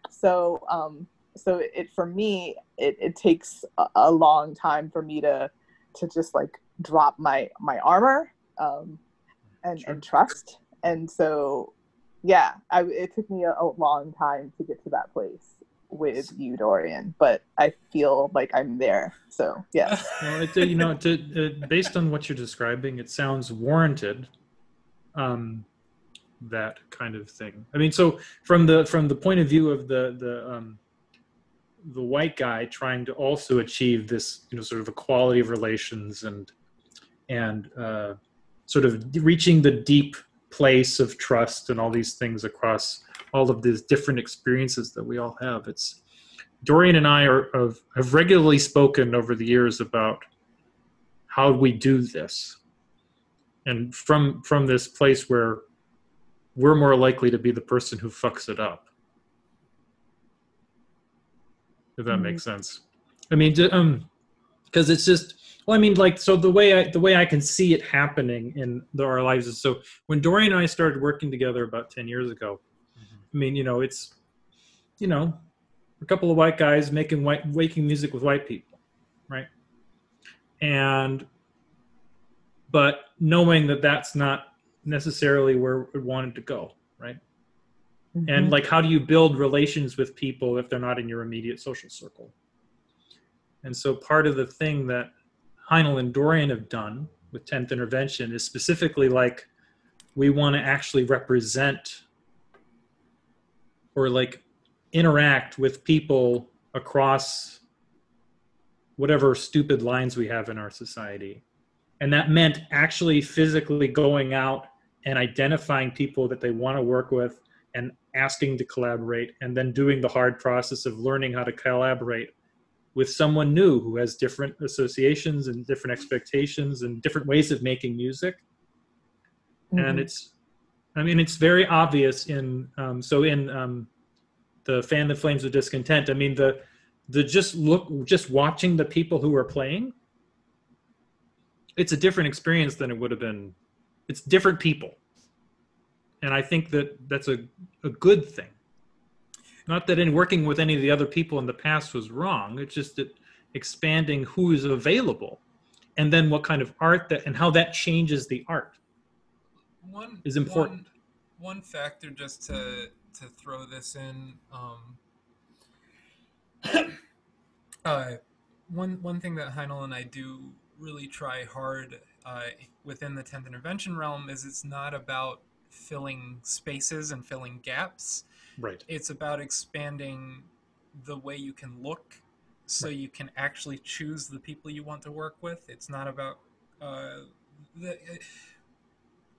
So for me, it takes a long time for me to just like drop my armor and trust. And so yeah, it took me a long time to get to that place with you, Dorian, but I feel like I'm there. So yes. Well, based on what you're describing, it sounds warranted. That kind of thing. I mean, so from the point of view of the white guy trying to also achieve this, sort of equality of relations and sort of reaching the deep place of trust and all these things across all of these different experiences that we all have. It's Dorian and I have regularly spoken over the years about how we do this, and from this place where we're more likely to be the person who fucks it up. If that makes sense. I mean, because it's just, well, I mean, like, so the way I can see it happening in our lives is, so when Dorian and I started working together about 10 years ago, I mean, it's, a couple of white guys making music with white people, right? But knowing that that's not necessarily where we wanted to go, right? And like, how do you build relations with people if they're not in your immediate social circle? And so part of the thing that Heinel and Dorian have done with 10th Intervention is specifically like, we want to actually represent or like interact with people across whatever stupid lines we have in our society. And that meant actually physically going out and identifying people that they want to work with and asking to collaborate, and then doing the hard process of learning how to collaborate with someone new who has different associations and different expectations and different ways of making music. And it's very obvious in the Fan the Flames of Discontent. I mean, just watching the people who are playing, it's a different experience than it would have been. It's different people. And I think that's a good thing. Not that in working with any of the other people in the past was wrong. It's just that expanding who is available, and then what kind of art and how that changes the art is important. One factor, just to throw this in, one thing that Heinel and I do really try hard within the 10th Intervention realm is, it's not about filling spaces and filling gaps. Right. It's about expanding the way you can look, so you can actually choose the people you want to work with. It's not about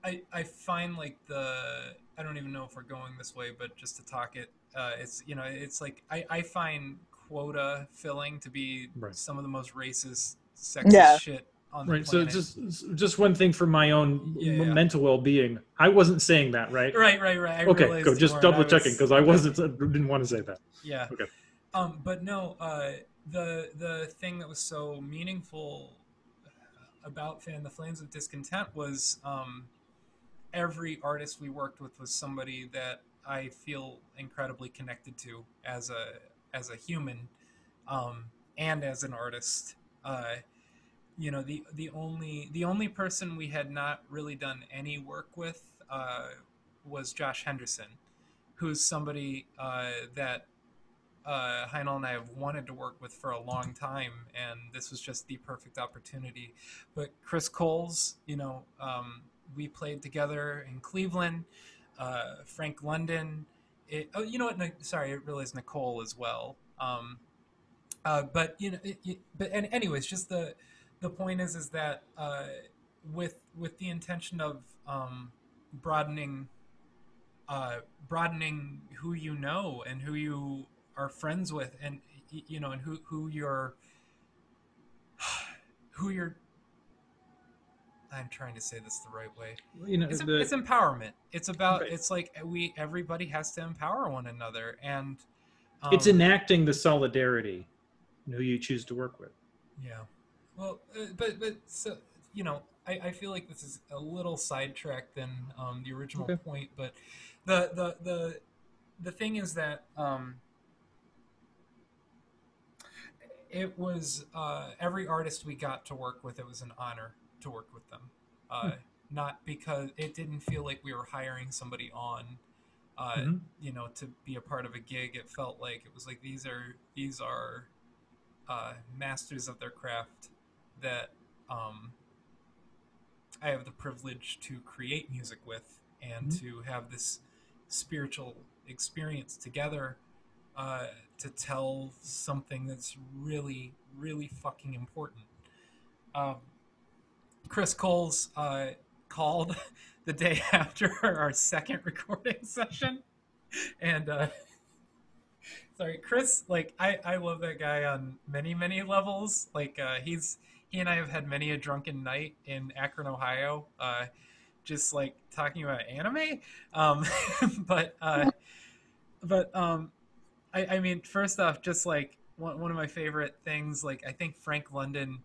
I find like I don't even know if we're going this way, but just to talk it, it's like I find quota filling to be some of the most racist, sexist shit on the planet. So just one thing for my own mental well-being. I wasn't saying that, right? Right. Okay, go. Just double checking, because I didn't want to say that. Yeah. Okay. But no, the thing that was so meaningful about Fan the Flames of Discontent was every artist we worked with was somebody that I feel incredibly connected to as a human, and as an artist. The only person we had not really done any work with was Josh Henderson, who's somebody that Heinel and I have wanted to work with for a long time, and this was just the perfect opportunity. But Chris Coles, we played together in Cleveland. Frank London. You know what? Sorry, I realized Nicole as well. But anyways, just the point is that with the intention of broadening who you know and who you are friends with, and and who you're I'm trying to say this the right way. It's empowerment. It's about it's like everybody has to empower one another, and it's enacting the solidarity who you choose to work with. Yeah. Well, but so I feel like this is a little sidetracked than the original point, but the thing is that it was every artist we got to work with, it was an honor to work with them. Not because it didn't feel like we were hiring somebody on. you know, to be a part of a gig, it felt like it was like these are masters of their craft that I have the privilege to create music with and to have this spiritual experience together to tell something that's really, really fucking important. Chris Coles called the day after our second recording session, and sorry, Chris, like I love that guy on many, many levels. Like he and I have had many a drunken night in Akron, Ohio, just like talking about anime. Um, but I mean, first off, just like one of my favorite things, like I think Frank London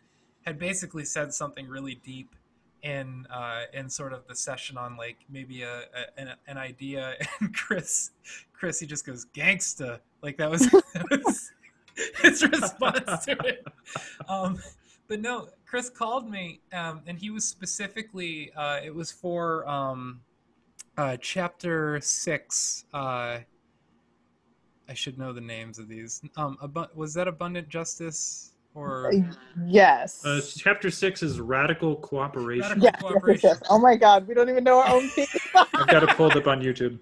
had basically said something really deep in sort of the session on like maybe an idea, and Chris he just goes gangsta, like that was his response to it. But no, Chris called me, and he was specifically it was for chapter 6. I should know the names of these. Was that Abundant Justice or? Yes. Chapter 6 is Radical Cooperation. Yes. Oh my God, we don't even know our own thing. I've got it pulled up on YouTube.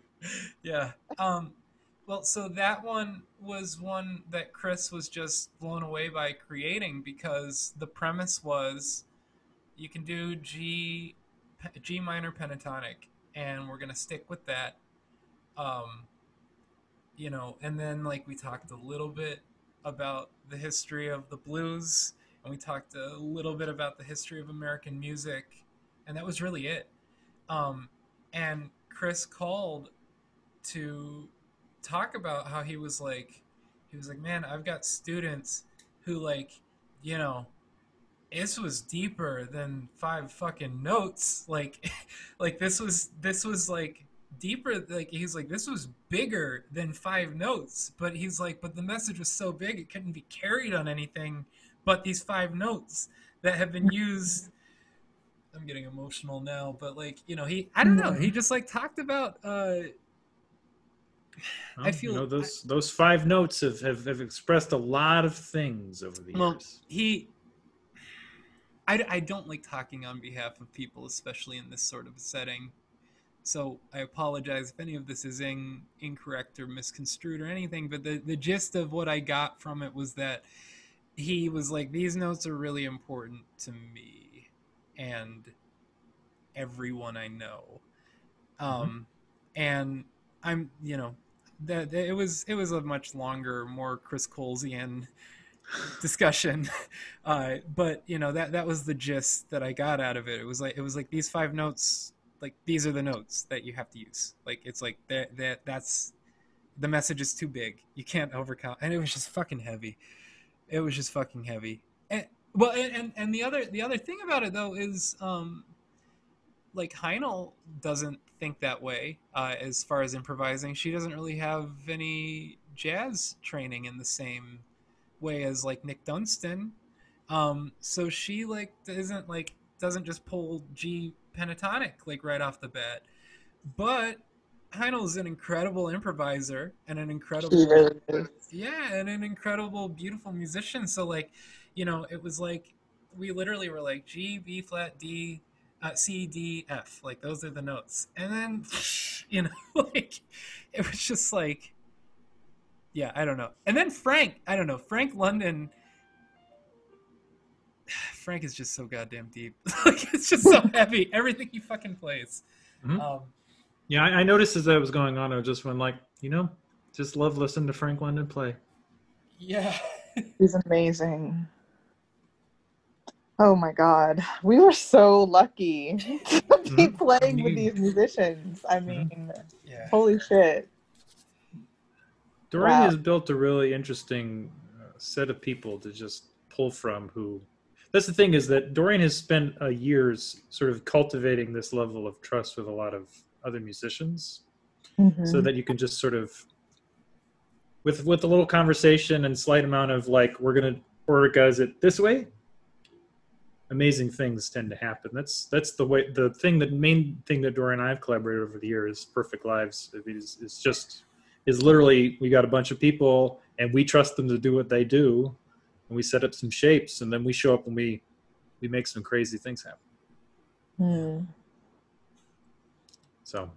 Yeah. Well, so that one was one that Chris was just blown away by creating, because the premise was you can do G minor pentatonic, and we're gonna stick with that. You know, and then like we talked a little bit about the history of the blues, and we talked a little bit about the history of American music, and that was really it. And Chris called to talk about how he was like, man, I've got students who, like, you know, this was deeper than 5 fucking notes. Like like this was like deeper. Like he's like, this was bigger than 5 notes, but he's like, but the message was so big it couldn't be carried on anything but these 5 notes that have been used. I'm getting emotional now, but like, you know, I don't know, he just like talked about I feel, you know, those 5 notes have expressed a lot of things over the years. I don't like talking on behalf of people, especially in this sort of setting. So I apologize if any of this is incorrect or misconstrued or anything, but the gist of what I got from it was that he was like, these notes are really important to me and everyone I know. And I'm, you know, that it was a much longer, more Chris Colesian discussion, but you know, that was the gist that I got out of it. It was like these 5 notes, like these are the notes that you have to use. Like it's like that's the message is too big, you can't overcome. And it was just fucking heavy. It was just fucking heavy. And well, and the other thing about it though is like Heinel doesn't think that way as far as improvising. She doesn't really have any jazz training in the same way as like Nick Dunstan. So she like doesn't just pull G pentatonic like right off the bat. But Heinel is an incredible improviser and an incredible and an incredible, beautiful musician. So like, you know, it was like we literally were like G, B flat, D, C, D, F. Like those are the notes. And then, you know, like it was just like, yeah, I don't know. And then Frank London. Frank is just so goddamn deep. Like it's just so heavy. Everything he fucking plays. Yeah, I noticed as that was going on, I just went like, you know, just love listening to Frank London play. Yeah. He's amazing. Oh my God. We were so lucky to be playing with these musicians. I mean, holy shit. Dorian has built a really interesting set of people to just pull from who... That's the thing, is that Dorian has spent years sort of cultivating this level of trust with a lot of other musicians, so that you can just sort of, with a little conversation and slight amount of like, we're going to organize it this way. amazing things tend to happen. That's the way. Main thing that Dorian and I have collaborated over the years, Perfect Lives, is literally, we got a bunch of people and we trust them to do what they do, and we set up some shapes, and then we show up and we make some crazy things happen. So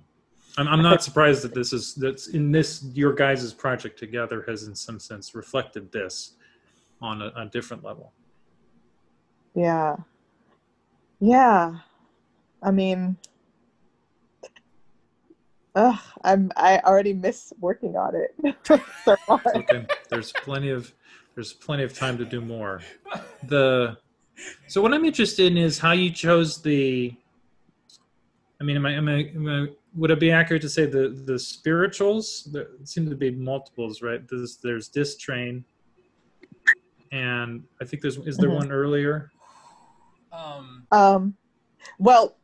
I'm not surprised that's in this, your guys' project together has in some sense reflected this on a different level. Yeah. I mean, I already miss working on it so much. Okay. There's plenty of time to do more. So what I'm interested in is how you chose the. I mean, would it be accurate to say the spirituals? There seem to be multiples, right? There's Dis Train, and I think is there one earlier? Well,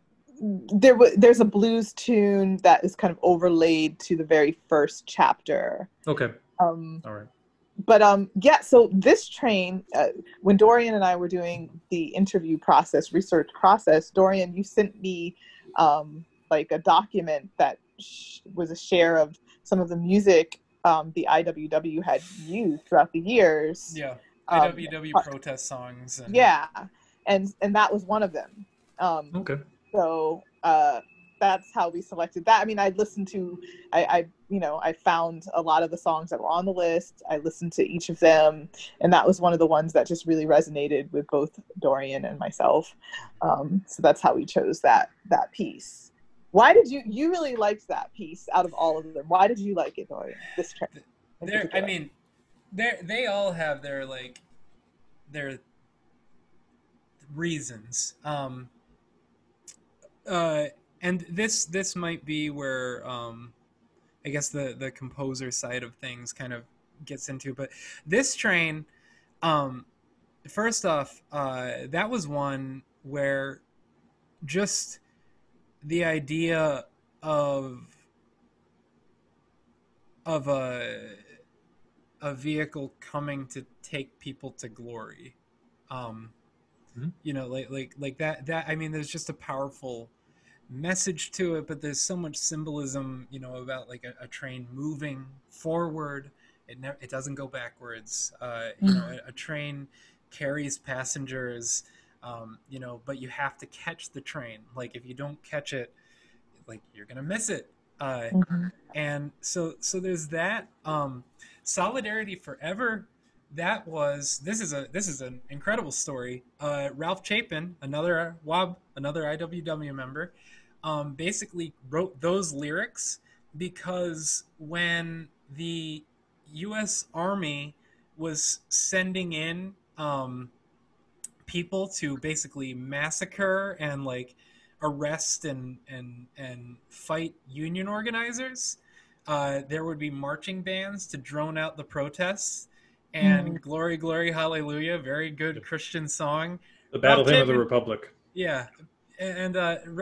there's a blues tune that is kind of overlaid to the very first chapter. Okay. All right. But yeah, so this train, when Dorian and I were doing the interview process, research process, Dorian, you sent me like a document that was a share of some of the music the IWW had used throughout the years. Yeah, IWW protest songs. And that was one of them. Okay. So that's how we selected that. I mean, I listened to, I found a lot of the songs that were on the list. I listened to each of them, and that was one of the ones that just really resonated with both Dorian and myself. So that's how we chose that piece. Why did you really liked that piece out of all of them? Why did you like it, Dorian? This track. They all have their reasons. And this might be where I guess the composer side of things kind of gets into, but this train, first off, that was one where just the idea of a vehicle coming to take people to glory, you know, like that. I mean, there's just a powerful message to it, but there's so much symbolism, you know, about like a train moving forward. It doesn't go backwards. You know, a train carries passengers, you know, but you have to catch the train. Like if you don't catch it, like you're gonna miss it. And so there's that. Solidarity Forever. This is an incredible story. Ralph Chapin, another IWW member, basically wrote those lyrics because when the U.S. Army was sending in people to basically massacre and like arrest and fight union organizers, there would be marching bands to drone out the protests. And Glory, Glory, Hallelujah, very good Christian song. The Battle Hymn of the Republic. Yeah. And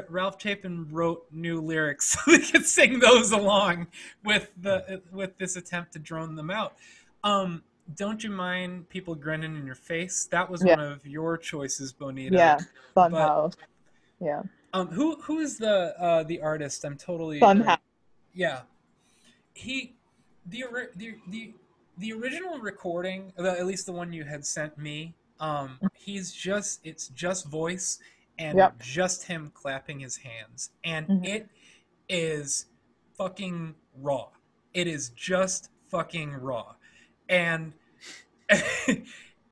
Ralph Chapin wrote new lyrics so they could sing those along with this attempt to drone them out. Don't You Mind People Grinning in Your Face? That was one of your choices, Bonita. Yeah, Funhouse. Yeah. Who is the artist? I'm totally Funhouse. Yeah. The original recording, at least the one you had sent me, it's just voice and just him clapping his hands. And it is fucking raw. It is just fucking raw. And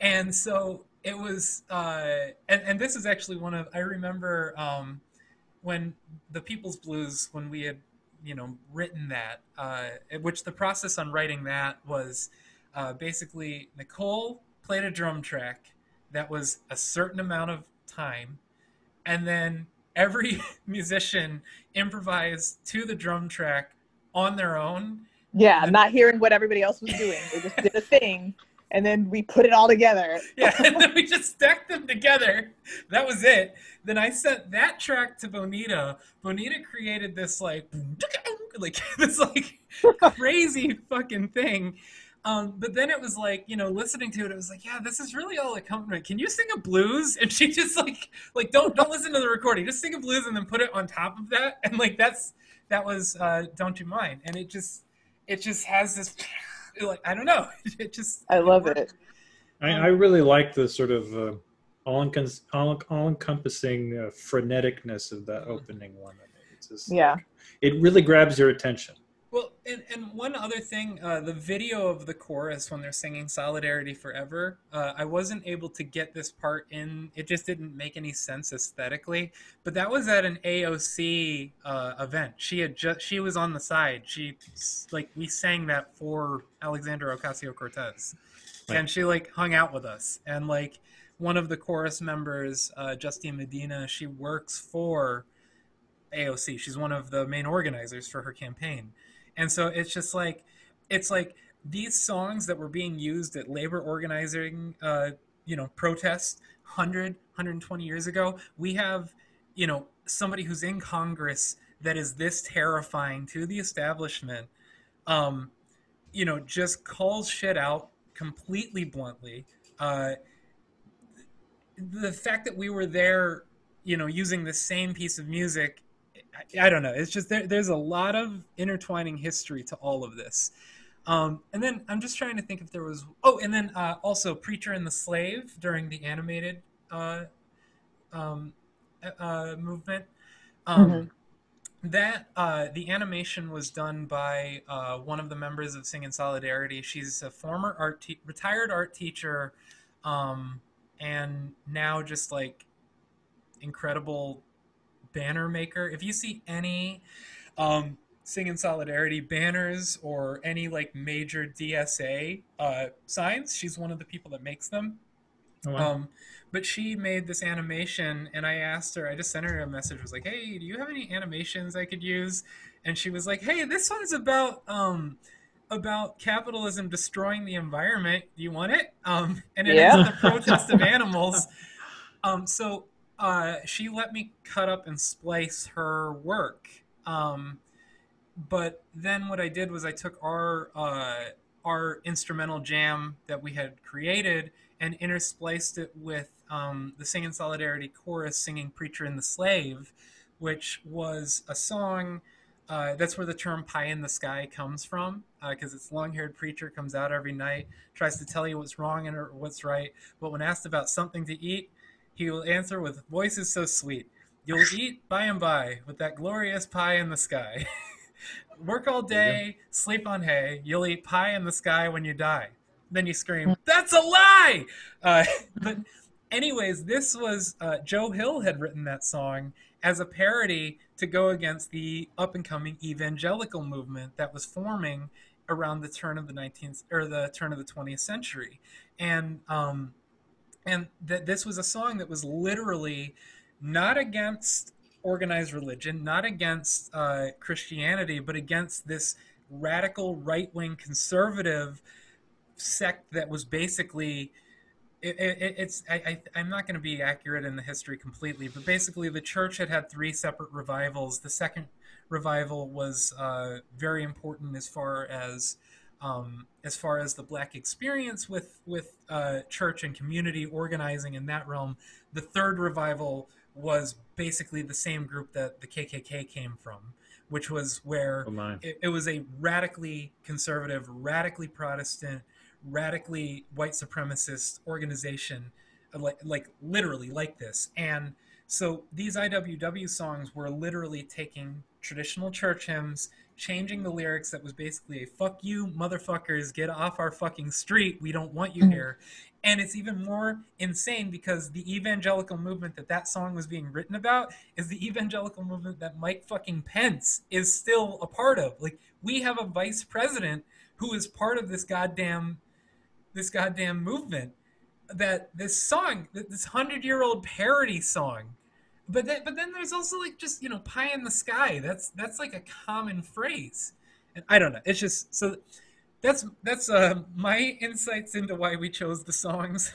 and so it was and this is actually one of, I remember when the People's Blues, when we had, you know, written that, which the process on writing that was basically Nicole played a drum track that was a certain amount of time, and then every musician improvised to the drum track on their own. Yeah, not hearing what everybody else was doing. They just did a thing, and then we put it all together. Yeah, and then we just stacked them together. That was it. Then I sent that track to Bonita. Bonita created this like this like crazy fucking thing. But then it was like, listening to it, it was like, yeah, this is really all accompaniment. Can you sing a blues? And she just like don't listen to the recording. Just sing a blues and then put it on top of that. And like that was Don't You Mind. And it just has this like, I don't know. I love it. I really like the sort of all-encompassing freneticness of that opening one. It's just, it really grabs your attention. Well, and one other thing, the video of the chorus when they're singing Solidarity Forever, I wasn't able to get this part in. It just didn't make any sense aesthetically. But that was at an AOC event. She was on the side. We sang that for Alexandra Ocasio-Cortez. Right. And she hung out with us. And one of the chorus members, Justine Medina, she works for AOC. She's one of the main organizers for her campaign. And so it's just it's these songs that were being used at labor organizing, protests 120 years ago. We have, somebody who's in Congress that is this terrifying to the establishment, just calls shit out completely bluntly. The fact that we were there, using the same piece of music, I don't know. It's just there's a lot of intertwining history to all of this. And then I'm just trying to think if there was... Oh, and then also Preacher and the Slave during the animated movement. That the animation was done by one of the members of Singing Solidarity. She's a former retired art teacher, and now just incredible banner maker. If you see any Singing Solidarity banners or any major DSA signs, she's one of the people that makes them. Oh, wow. But she made this animation, and I asked her, I just sent her a message, was like, hey, do you have any animations I could use? And she was like, hey, this one's about capitalism destroying the environment. Do you want it? And it is the protest of animals. So she let me cut up and splice her work. But then what I did was I took our instrumental jam that we had created and interspliced it with the Singing Solidarity chorus singing Preacher and the Slave, which was a song, that's where the term pie in the sky comes from, because this long-haired preacher comes out every night, tries to tell you what's wrong and what's right, but when asked about something to eat, he will answer with voices so sweet. You'll eat by and by with that glorious pie in the sky. Work all day, sleep on hay, you'll eat pie in the sky when you die. Then you scream, that's a lie! But anyways, this was, Joe Hill had written that song as a parody to go against the up-and-coming evangelical movement that was forming around the turn of the 20th century. And this was a song that was literally not against organized religion, not against Christianity, but against this radical right-wing conservative sect that was basically... I'm not going to be accurate in the history completely, but basically the church had 3 separate revivals. The second revival was very important as far as the Black experience with church and community organizing in that realm. The third revival was basically the same group that the KKK came from, which was where it was a radically conservative, radically Protestant, radically white supremacist organization, literally like this. And so these IWW songs were literally taking traditional church hymns, changing the lyrics that was basically a fuck you motherfuckers, get off our fucking street, we don't want you here. And it's even more insane because the evangelical movement that song was being written about is the evangelical movement that Mike fucking Pence is still a part of. We have a vice president who is part of this goddamn movement, that this song, this 100-year-old parody song. But then there's also pie in the sky. That's a common phrase. And I don't know. It's just so that's my insights into why we chose the songs.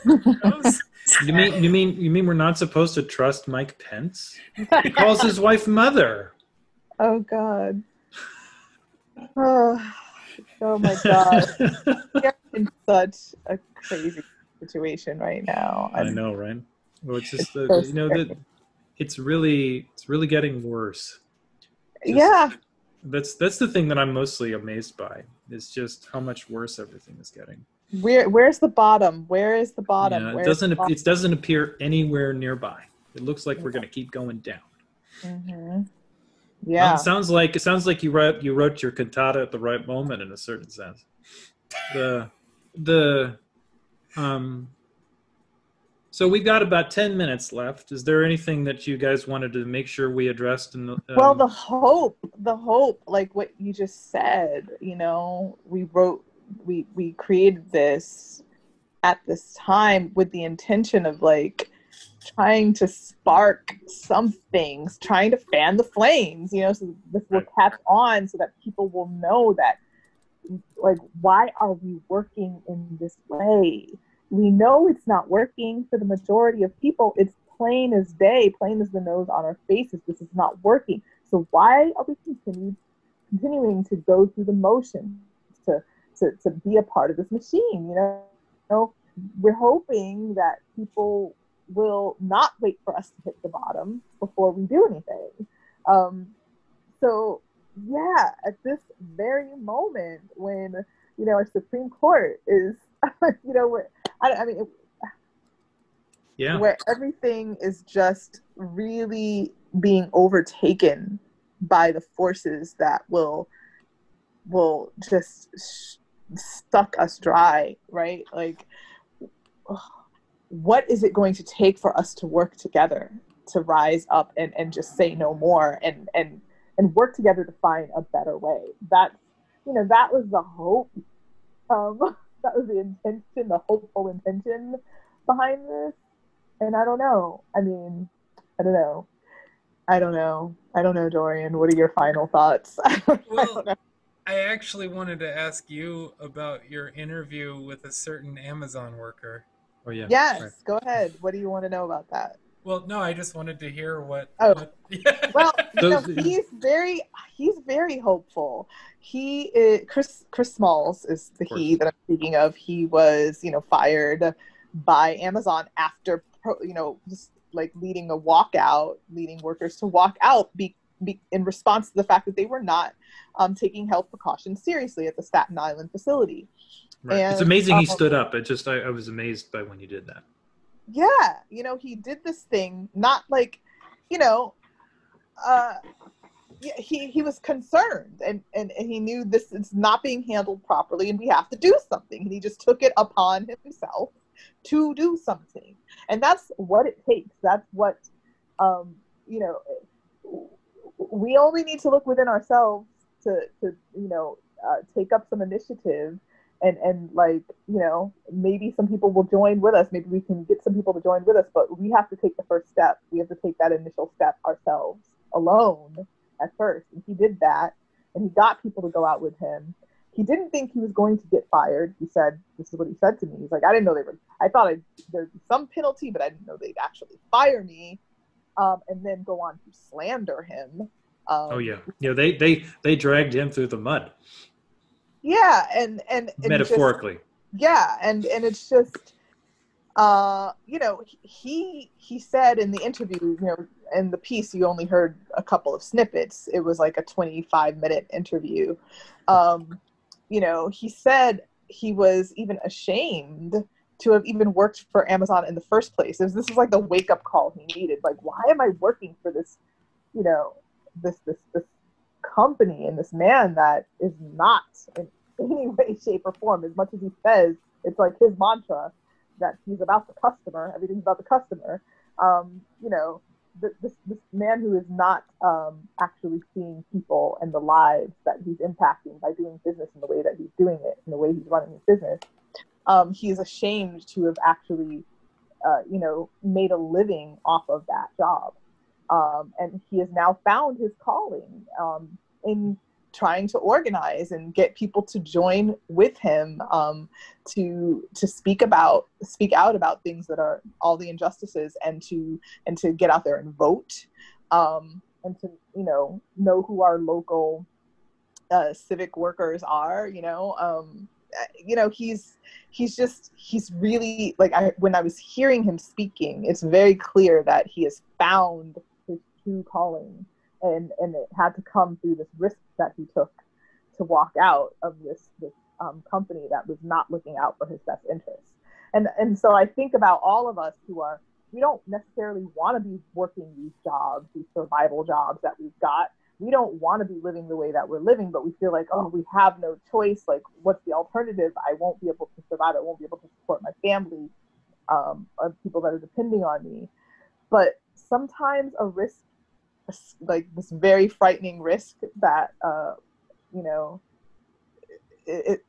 You mean we're not supposed to trust Mike Pence? He calls his wife mother. Oh God. Oh. Oh my God. We're in such a crazy situation right now. I know, right? Well, it's just so you know that it's really getting worse. Just, yeah. That's the thing that I'm mostly amazed by. Is just how much worse everything is getting. Where's the bottom? Where is the bottom? Yeah, it doesn't appear anywhere nearby. It looks like we're going to keep going down. Mm-hmm. Yeah. Well, it sounds like you wrote your cantata at the right moment in a certain sense. So we've got about 10 minutes left. Is there anything that you guys wanted to make sure we addressed in the well, the hope, like what you just said, you know, we created this at this time with the intention of like trying to spark some things, trying to fan the flames, you know, so this will catch on so that people will know that, like, why are we working in this way? We know it's not working for the majority of people. It's plain as day, plain as the nose on our faces. This is not working. So why are we continuing to go through the motions to be a part of this machine? You know, we're hoping that people will not wait for us to hit the bottom before we do anything. So yeah, at this very moment when, you know, our Supreme Court is, you know, where everything is just really being overtaken by the forces that will just suck us dry, right? Like, what is it going to take for us to work together, to rise up and just say no more and work together to find a better way? That's, you know, that was the hope. That was the intention, the hopeful intention behind this. And I don't know. I mean, I don't know, Dorian. What are your final thoughts? Well, I actually wanted to ask you about your interview with a certain Amazon worker. Oh yeah. Yes, right. Go ahead. What do you want to know about that? Well, no, I just wanted to hear what. Well, you know, he's very hopeful. He is, Chris Smalls is the he that I'm speaking of. He was, you know, fired by Amazon after, you know, just like leading workers to walk out in response to the fact that they were not taking health precautions seriously at the Staten Island facility. Right. And, it's amazing he stood up. I was amazed by when you did that. Yeah, you know, he did this thing, not like, you know, he was concerned and he knew this is not being handled properly and we have to do something. And he just took it upon himself to do something. And that's what it takes. That's what, you know, we only need to look within ourselves to you know, take up some initiative and like, you know, maybe some people will join with us. Maybe we can get some people to join with us, but we have to take the first step. We have to take that initial step ourselves alone at first. And he did that, and he got people to go out with him. He didn't think he was going to get fired. He said, this is what he said to me. He's like, I didn't know I thought there'd be some penalty, but I didn't know they'd actually fire me. And then go on to slander him. Oh yeah. Yeah. They dragged him through the mud. Yeah. And metaphorically. And it's just, you know, he said in the interview, you know, in the piece, you only heard a couple of snippets. It was like a 25-minute interview. You know, he said he was even ashamed to have even worked for Amazon in the first place. This was like the wake-up call he needed. Like, why am I working for this, you know, this company and this man that is not in any way, shape, or form, as much as he says it's like his mantra that he's about the customer, everything's about the customer. You know, this man who is not actually seeing people and the lives that he's impacting by doing business in the way that he's doing it, in the way he's running his business. He is ashamed to have actually, you know, made a living off of that job. And he has now found his calling in trying to organize and get people to join with him to speak out about things that are all the injustices, and to get out there and vote, and to, you know who our local civic workers are, he's really like, when I was hearing him speaking, it's very clear that he has found his true calling, and it had to come through this risk that he took to walk out of this company that was not looking out for his best interests. And so I think about all of us we don't necessarily want to be working these jobs, these survival jobs that we've got. We don't want to be living the way that we're living, but we feel like, oh, we have no choice. Like, what's the alternative? I won't be able to survive. I won't be able to support my family, of people that are depending on me. But sometimes a risk, like this very frightening risk that,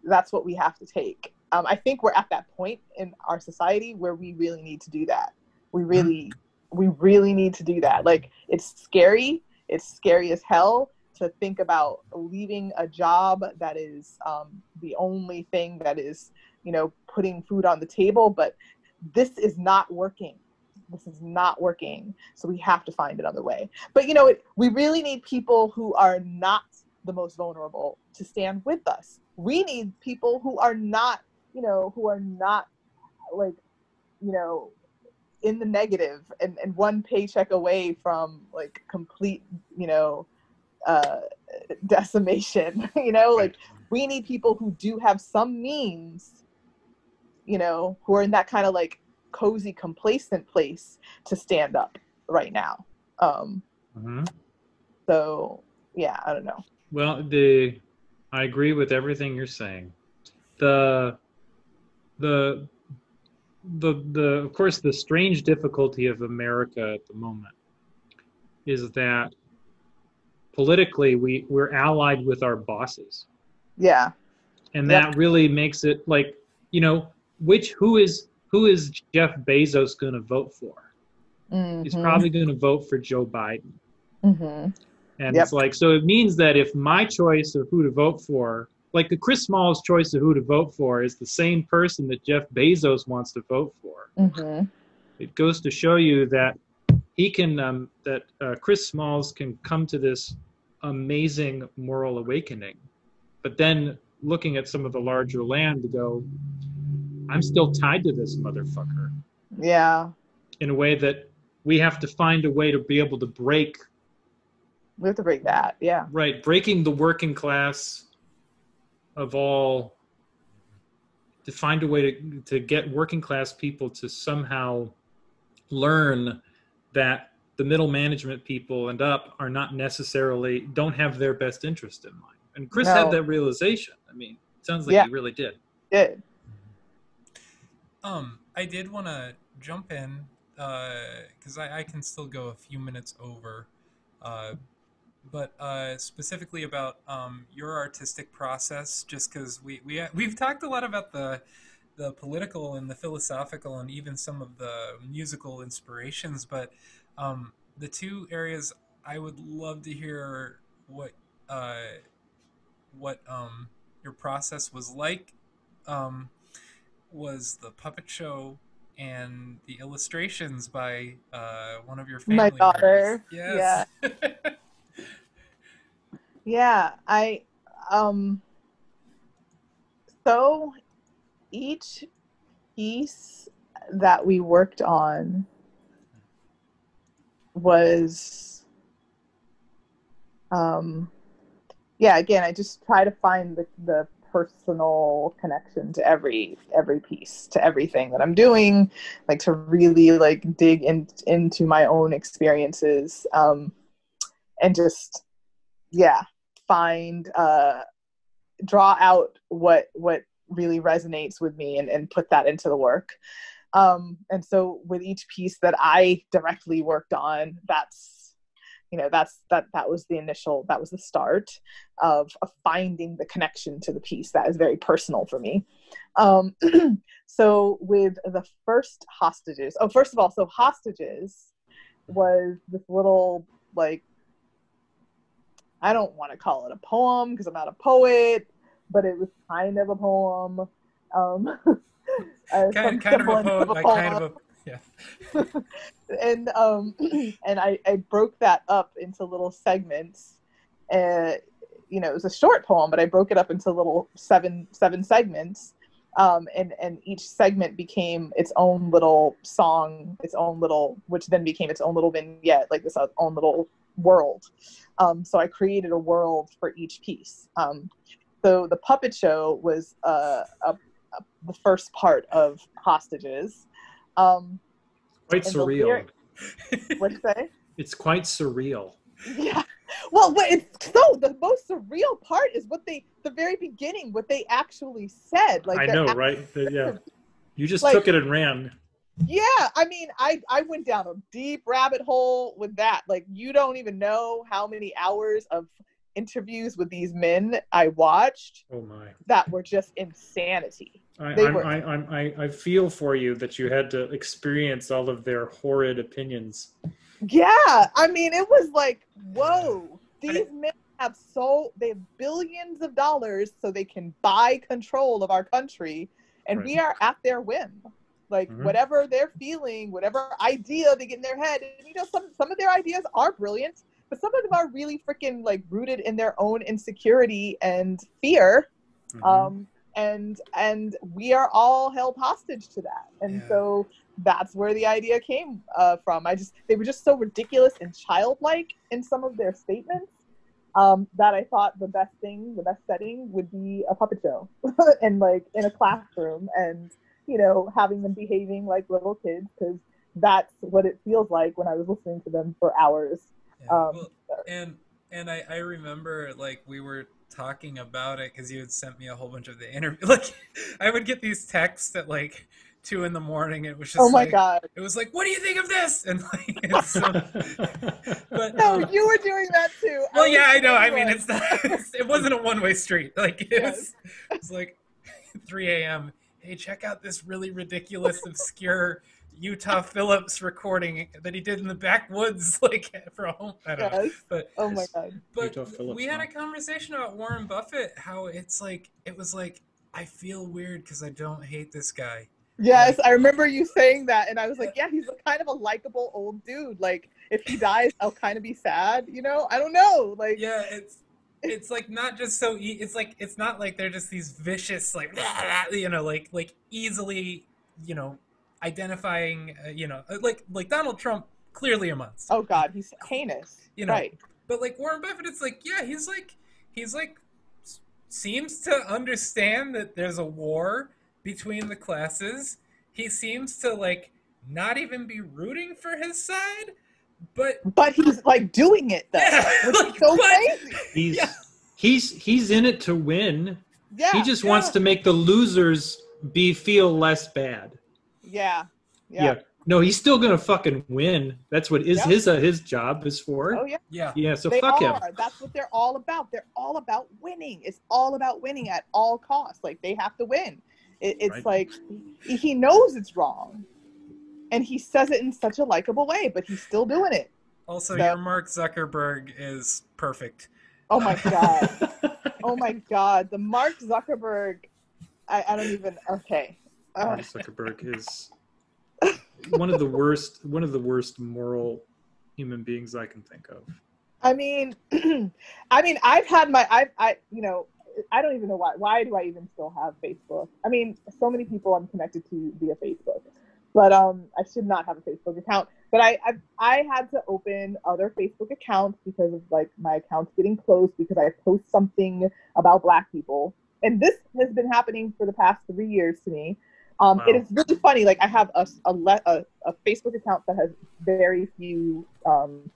that's what we have to take. I think we're at that point in our society where we really need to do that. We really need to do that. Like, it's scary. It's scary as hell to think about leaving a job that is the only thing that is, putting food on the table. But this is not working. This is not working. So we have to find another way. But, we really need people who are not the most vulnerable to stand with us. We need people who are not, like, in the negative and one paycheck away from like complete, decimation, like we need people who do have some means, who are in that kind of like cozy, complacent place to stand up right now. So yeah, I don't know. Well, I agree with everything you're saying. Of course, the strange difficulty of America at the moment is that politically we're allied with our bosses. Yeah. And that really makes it like, who is Jeff Bezos going to vote for? He's probably going to vote for Joe Biden. And it's like, so it means that if my choice of who to vote for, like the Chris Small's choice of who to vote for is the same person that Jeff Bezos wants to vote for. It goes to show you that he can, Chris Smalls can come to this amazing moral awakening, but then looking at some of the larger land to go, I'm still tied to this motherfucker. Yeah. In a way that we have to find a way to be able to break. We have to break that, yeah. Right, breaking the working class of all, to find a way to get working class people to somehow learn that the middle management people and up are not necessarily, don't have their best interest in mind. And Chris had that realization. I mean, it sounds like he really did. Did. I did want to jump in, because I can still go a few minutes over, but specifically about your artistic process, just because we've talked a lot about the political and the philosophical and even some of the musical inspirations, but the two areas I would love to hear what your process was like, was the puppet show and the illustrations by one of your family My daughter. members. Yes. Yeah. So each piece that we worked on was, again, I just try to find the personal connection to every piece, to everything that I'm doing, like to really like dig into my own experiences, and just find, draw out what really resonates with me and put that into the work. And so with each piece that I directly worked on, that was the start of finding the connection to the piece that is very personal for me. So with the first Hostages, first of all, so Hostages was this little, like, I don't want to call it a poem because I'm not a poet, but it was kind of a poem. kind of a poem, like kind of a, yeah. And I broke that up into little segments, you know, it was a short poem, but I broke it up into little seven segments. And each segment became its own little song, which then became its own little vignette, like this own little world. So I created a world for each piece. So the puppet show was the first part of Hostages. Quite surreal. What'd you say? It's quite surreal. Yeah. Well, the most surreal part is the very beginning, what they actually said. Like, I know, right? Yeah. You just took it and ran. Yeah. I mean, I went down a deep rabbit hole with that. Like, you don't even know how many hours of interviews with these men I watched. Oh my. That were just insanity. I feel for you that you had to experience all of their horrid opinions. Yeah, I mean, it was like, whoa, these men have billions of dollars so they can buy control of our country, and we are at their whim. Like, whatever they're feeling, whatever idea they get in their head, and you know, some of their ideas are brilliant, but some of them are really freaking like rooted in their own insecurity and fear. And we are all held hostage to that. And so that's where the idea came from. They were just so ridiculous and childlike in some of their statements that I thought the best setting would be a puppet show and like in a classroom, and, you know, having them behaving like little kids, because that's what it feels like when I was listening to them for hours. And I remember, like, we were talking about it because you had sent me a whole bunch of the interview. Like, I would get these texts at like 2 a.m. It was just oh my god, it was like, what do you think of this? And like, but no, you were doing that too. Well, yeah, I know. I mean, it wasn't a one-way street. Like, it was like 3 a.m. Hey, check out this really ridiculous, obscure Utah Phillips recording that he did in the backwoods, like for a home. I don't know. But oh my god! But we had a conversation about Warren Buffett. How it was like I feel weird because I don't hate this guy. Yes, I remember you saying that, and I was like, yeah, he's kind of a likable old dude. Like, if he dies, I'll kind of be sad. You know, I don't know. Like, yeah, it's like not just so. It's like it's not like they're just these vicious, like, you know, like easily, you know, identifying, you know, like Donald Trump, clearly a monster. Oh God, he's heinous. You know, right? But like Warren Buffett, it's like, yeah, he's like seems to understand that there's a war between the classes. He seems to like not even be rooting for his side, but he's like doing it though. Yeah, which is so crazy. He's in it to win. Yeah, he just wants to make the losers feel less bad. Yeah. No, he's still gonna fucking win. That's what his job is for. Oh yeah. Yeah. So fuck him. That's what they're all about. They're all about winning. It's all about winning at all costs. Like, they have to win. It's like he knows it's wrong, and he says it in such a likable way, but he's still doing it. Also, your Mark Zuckerberg is perfect. Oh my god. Oh my god. The Mark Zuckerberg. I don't even. Okay. Mark Zuckerberg is one of the worst moral human beings I can think of. I mean, I've had you know, I don't even know why do I even still have Facebook? I mean, so many people I'm connected to via Facebook, but I should not have a Facebook account. But I had to open other Facebook accounts because of like my accounts getting closed because I post something about Black people, and this has been happening for the past 3 years to me. Wow. It is really funny. Like, I have a Facebook account that has very few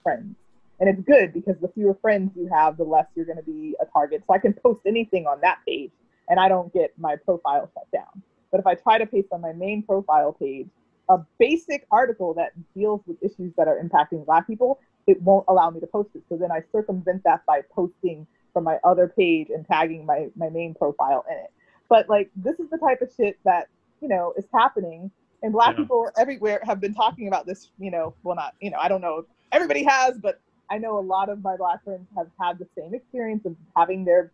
friends. And it's good because the fewer friends you have, the less you're going to be a target. So I can post anything on that page and I don't get my profile shut down. But if I try to paste on my main profile page a basic article that deals with issues that are impacting Black people, it won't allow me to post it. So then I circumvent that by posting from my other page and tagging my main profile in it. But like, this is the type of shit that, you know, is happening. And Black people everywhere have been talking about this, you know, well, not, you know, I don't know if everybody has, but I know a lot of my Black friends have had the same experience of having their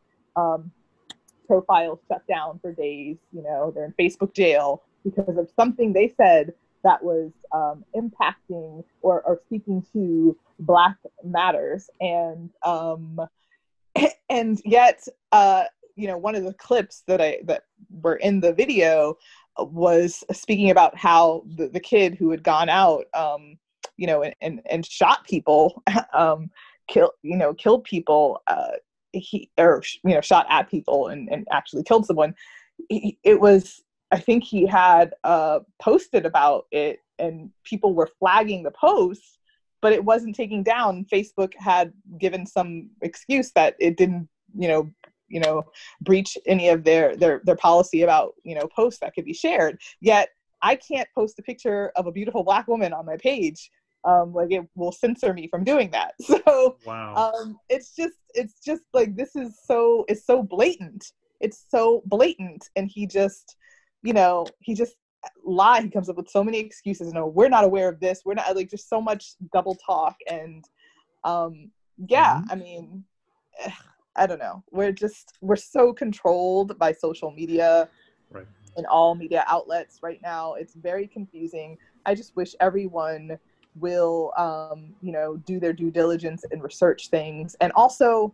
profiles shut down for days. You know, they're in Facebook jail because of something they said that was impacting or speaking to Black matters. And And yet, you know, one of the clips that were in the video was speaking about how the kid who had gone out, you know, and shot people, killed people, shot at people and actually killed someone. It was, I think he had posted about it, and people were flagging the post, but it wasn't taken down. Facebook had given some excuse that it didn't, breach any of their policy about, posts that could be shared. Yet I can't post a picture of a beautiful Black woman on my page. Like, it will censor me from doing that. So wow. It's just like, it's so blatant. It's so blatant. And he just lie. He comes up with so many excuses. No, we're not aware of this. We're not, like, just so much double talk. And I mean, I don't know. We're so controlled by social media, right, and all media outlets right now. It's very confusing. I just wish everyone will, do their due diligence and research things. And also,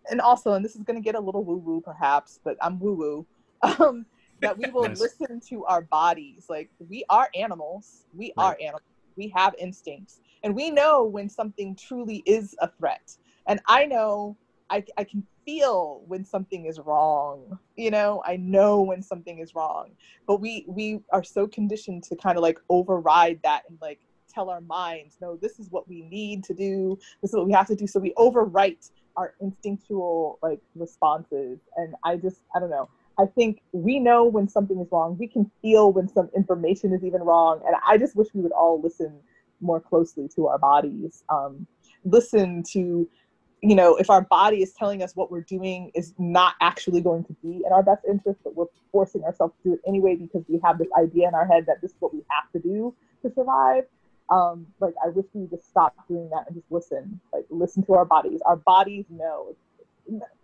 and this is going to get a little woo-woo perhaps, but I'm woo-woo, that we will Yes. listen to our bodies. Like, we are animals. We Right. are animals. We have instincts. And we know when something truly is a threat. And I know I can feel when something is wrong. I know when something is wrong. But we are so conditioned to kind of like override that and like tell our minds, no, this is what we need to do. This is what we have to do. So we overwrite our instinctual like responses. And I don't know. I think we know when something is wrong. We can feel when some information is even wrong. And I just wish we would all listen more closely to our bodies. Listen to, if our body is telling us what we're doing is not actually going to be in our best interest, but we're forcing ourselves to do it anyway because we have this idea in our head that this is what we have to do to survive. Like, I wish we would just stop doing that and just listen to our bodies. Our bodies know.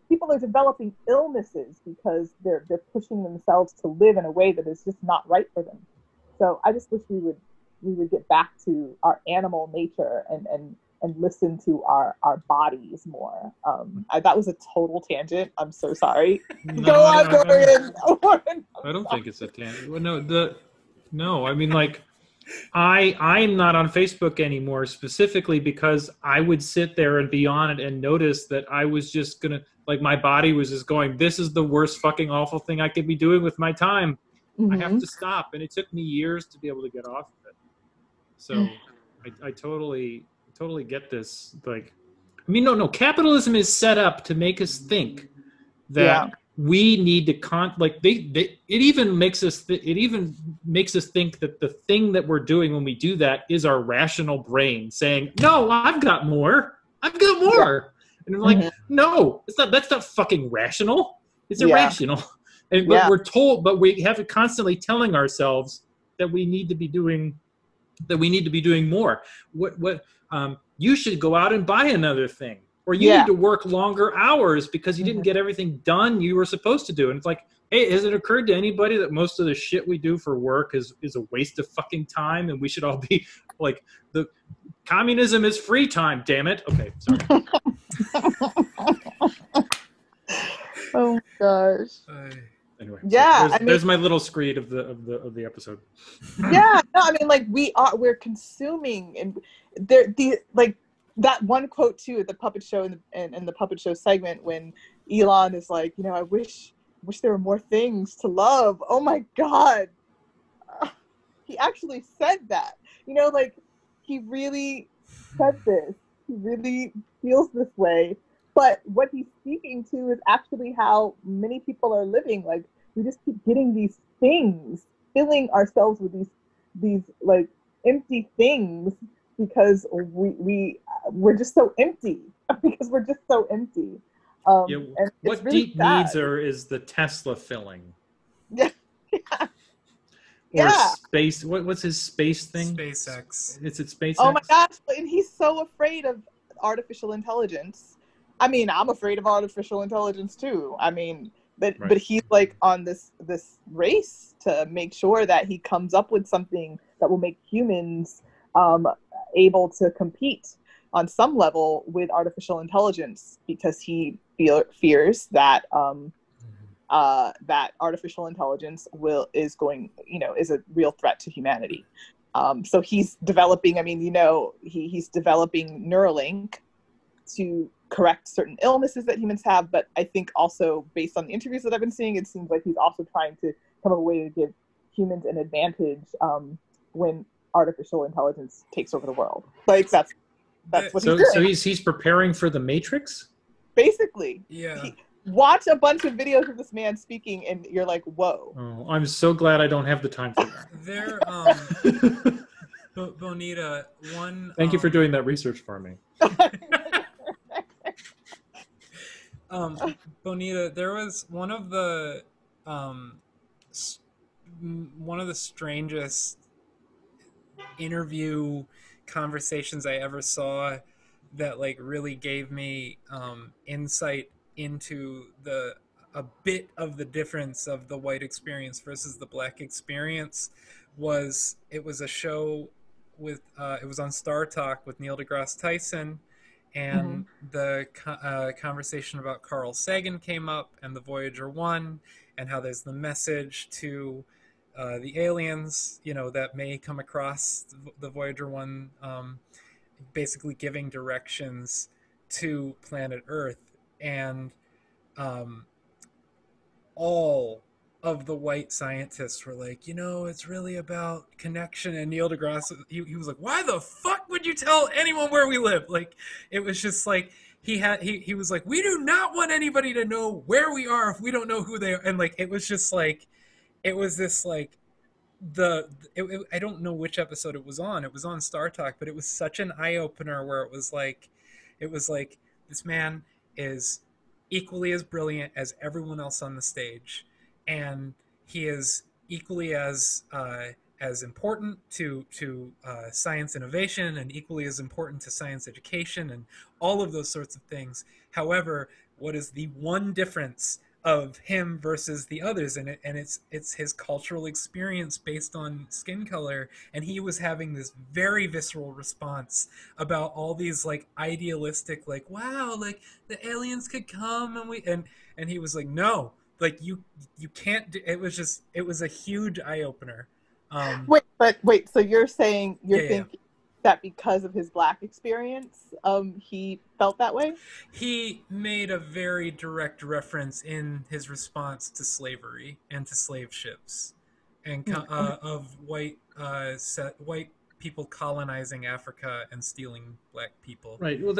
People are developing illnesses because they're pushing themselves to live in a way that is just not right for them. So I just wish we would get back to our animal nature and listen to our bodies more. That was a total tangent. I'm so sorry. No, Go on, Dorian. I don't think it's a tangent. Well, no, I mean, like, I'm not on Facebook anymore, specifically because I would sit there and be on it and notice that I was just gonna, like, my body was just going, this is the worst fucking awful thing I could be doing with my time. Mm-hmm. I have to stop. And it took me years to be able to get off of it. So I totally get this. Like, I mean, no, capitalism is set up to make us think that we need to it even makes us think that the thing that we're doing when we do that is our rational brain saying, no, I've got more. And I'm like, no, that's not fucking rational. It's irrational. And but we're told, but we have to constantly telling ourselves that we need to be doing more. You should go out and buy another thing, or you need to work longer hours because you didn't get everything done you were supposed to do. And it's like, hey, has it occurred to anybody that most of the shit we do for work is a waste of fucking time, and we should all be like, the communism is free time, damn it. Okay, sorry. Oh my gosh. Anyway, yeah, so there's my little screed of the episode. Yeah, no, I mean, like, we're consuming, and like that one quote too at the puppet show in the puppet show segment when Elon is like, I wish there were more things to love. Oh my God, he actually said that. Like, he really said this. He really feels this way. But what he's speaking to is actually how many people are living. Like, we just keep getting these things, filling ourselves with these like empty things because we're just so empty. Because we're just so empty. And what really deep sad. needs is the Tesla filling. Yeah. Or space. What's his space thing? SpaceX. It's SpaceX. Oh my gosh! And he's so afraid of artificial intelligence. I mean, I'm afraid of artificial intelligence too. I mean, but he's like on this race to make sure that he comes up with something that will make humans able to compete. on some level with artificial intelligence, because he fears that that artificial intelligence is a real threat to humanity. So he's developing, I mean, he's developing Neuralink to correct certain illnesses that humans have. But I think also, based on the interviews that I've been seeing, it seems like he's also trying to come up with a way to give humans an advantage when artificial intelligence takes over the world. Like that's what he's doing. So he's preparing for the Matrix? Basically. Yeah. Watch a bunch of videos of this man speaking and you're like, whoa. Oh, I'm so glad I don't have the time for that. There, Bonita, one... Thank you for doing that research for me. Bonita, there was one of the strangest interview conversations I ever saw that like really gave me insight into a bit of the difference of the white experience versus the black experience. It was a show with it was on Star Talk with Neil deGrasse Tyson, and the conversation about Carl Sagan came up, and the Voyager 1, and how there's the message to the aliens, that may come across the Voyager 1, basically giving directions to planet Earth. And all of the white scientists were like, it's really about connection. And Neil deGrasse, he was like, why the fuck would you tell anyone where we live? Like, it was just like, he was like, we do not want anybody to know where we are if we don't know who they are. And like, it was just like, it was this like, I don't know which episode it was on. It was on Star Talk, but it was such an eye-opener where it was like, this man is equally as brilliant as everyone else on the stage, and he is equally as important to science innovation, and equally as important to science education, and all of those sorts of things. However, what is the one difference of him versus the others, and it's his cultural experience based on skin color. And he was having this very visceral response about all these like idealistic, like, wow, like the aliens could come and he was like, no, like you can't do. It was a huge eye-opener. Wait, so you're saying thinking that because of his black experience, he felt that way? He made a very direct reference in his response to slavery and to slave ships, and of white people colonizing Africa and stealing black people. Right. Well,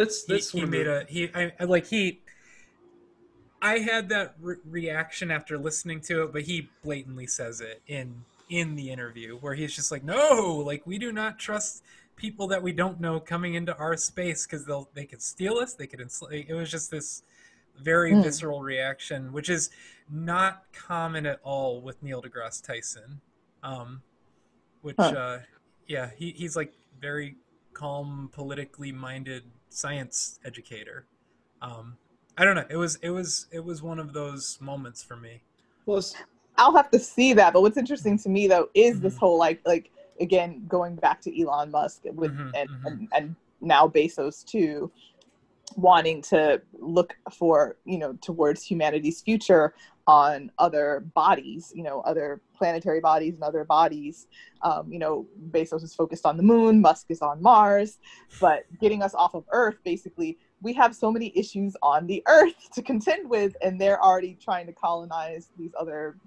I had that reaction after listening to it, but he blatantly says it in the interview, where he's just like, no, like, we do not trust people that we don't know coming into our space, because they could steal us, they could enslave. It was just this very visceral reaction, which is not common at all with Neil deGrasse Tyson. He's like very calm, politically minded science educator. I don't know. It was one of those moments for me. Well, I'll have to see that. But what's interesting to me though is this whole like again, going back to Elon Musk with and now Bezos too, wanting to look for, towards humanity's future on other bodies, other planetary bodies and other bodies. Bezos is focused on the moon, Musk is on Mars, but getting us off of Earth, basically, we have so many issues on the Earth to contend with, and they're already trying to colonize these other,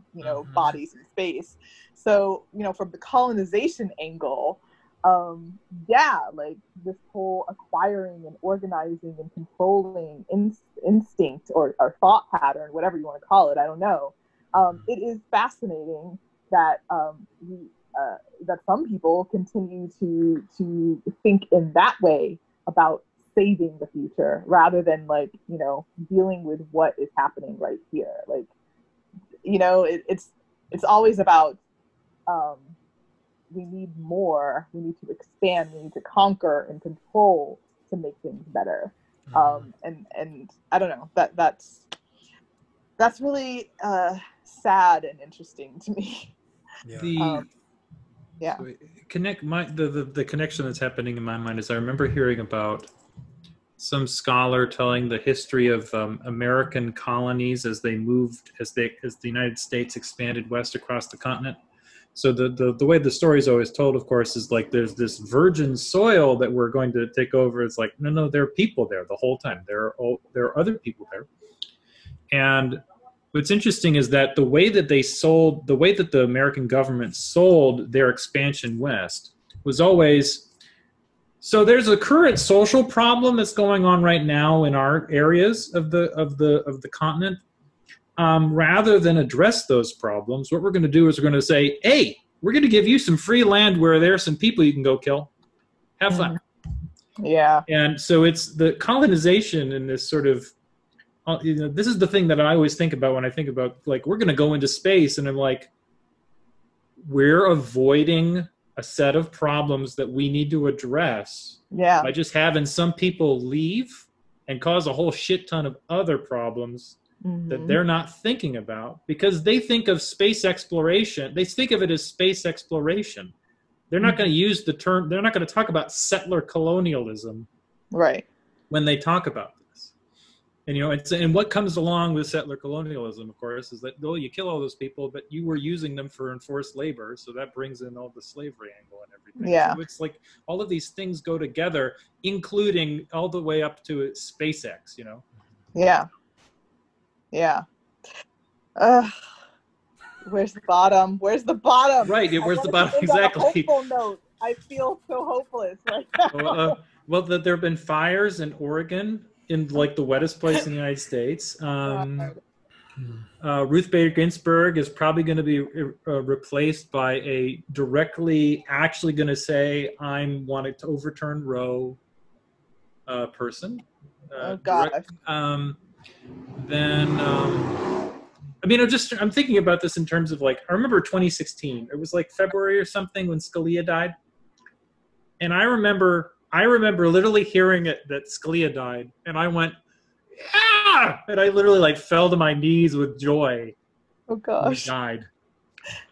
bodies in space. So, from the colonization angle, like this whole acquiring and organizing and controlling instinct or thought pattern, whatever you want to call it, I don't know. It is fascinating that that some people continue to think in that way about saving the future rather than dealing with what is happening right here. Like, it's always about we need more, we need to expand, we need to conquer and control to make things better. And I don't know, that's really sad and interesting to me. The connection that's happening in my mind is I remember hearing about some scholar telling the history of American colonies as they moved, as the United States expanded west across the continent. So the way the story is always told, of course, is like there's this virgin soil that we're going to take over. It's like, no, there are people there the whole time. There are other people there. And what's interesting is that the way that the American government sold their expansion west was always, so there's a current social problem that's going on right now in our areas of the continent. Rather than address those problems, what we're going to do is we're going to say, hey, we're going to give you some free land where there are some people you can go kill. Have fun. Yeah. And so it's the colonization in this sort of, this is the thing that I always think about when I think about, like, we're going to go into space, and I'm like, we're avoiding a set of problems that we need to address by just having some people leave and cause a whole shit ton of other problems that they're not thinking about, because they think of space exploration. They think of it as space exploration. They're not going to use the term, they're not going to talk about settler colonialism when they talk about this. And, you know, and what comes along with settler colonialism, of course, is that, well, you kill all those people, but you were using them for enforced labor. So that brings in all the slavery angle and everything. Yeah. So it's like all of these things go together, including all the way up to SpaceX, you know? Yeah. Yeah. Where's the bottom? Where's the bottom? Right. Yeah, where's the bottom? Exactly. On a hopeful note. I feel so hopeless right now. Well, there have been fires in Oregon, in like the wettest place in the United States. Ruth Bader Ginsburg is probably going to be replaced by a directly actually going to say, I'm wanting to overturn Roe person. Oh, God. Then, I mean, I'm thinking about this in terms of, like, I remember 2016. It was like February or something when Scalia died. And I remember literally hearing it, that Scalia died. And I went, yeah! And I literally, like, fell to my knees with joy. Oh, gosh. He died.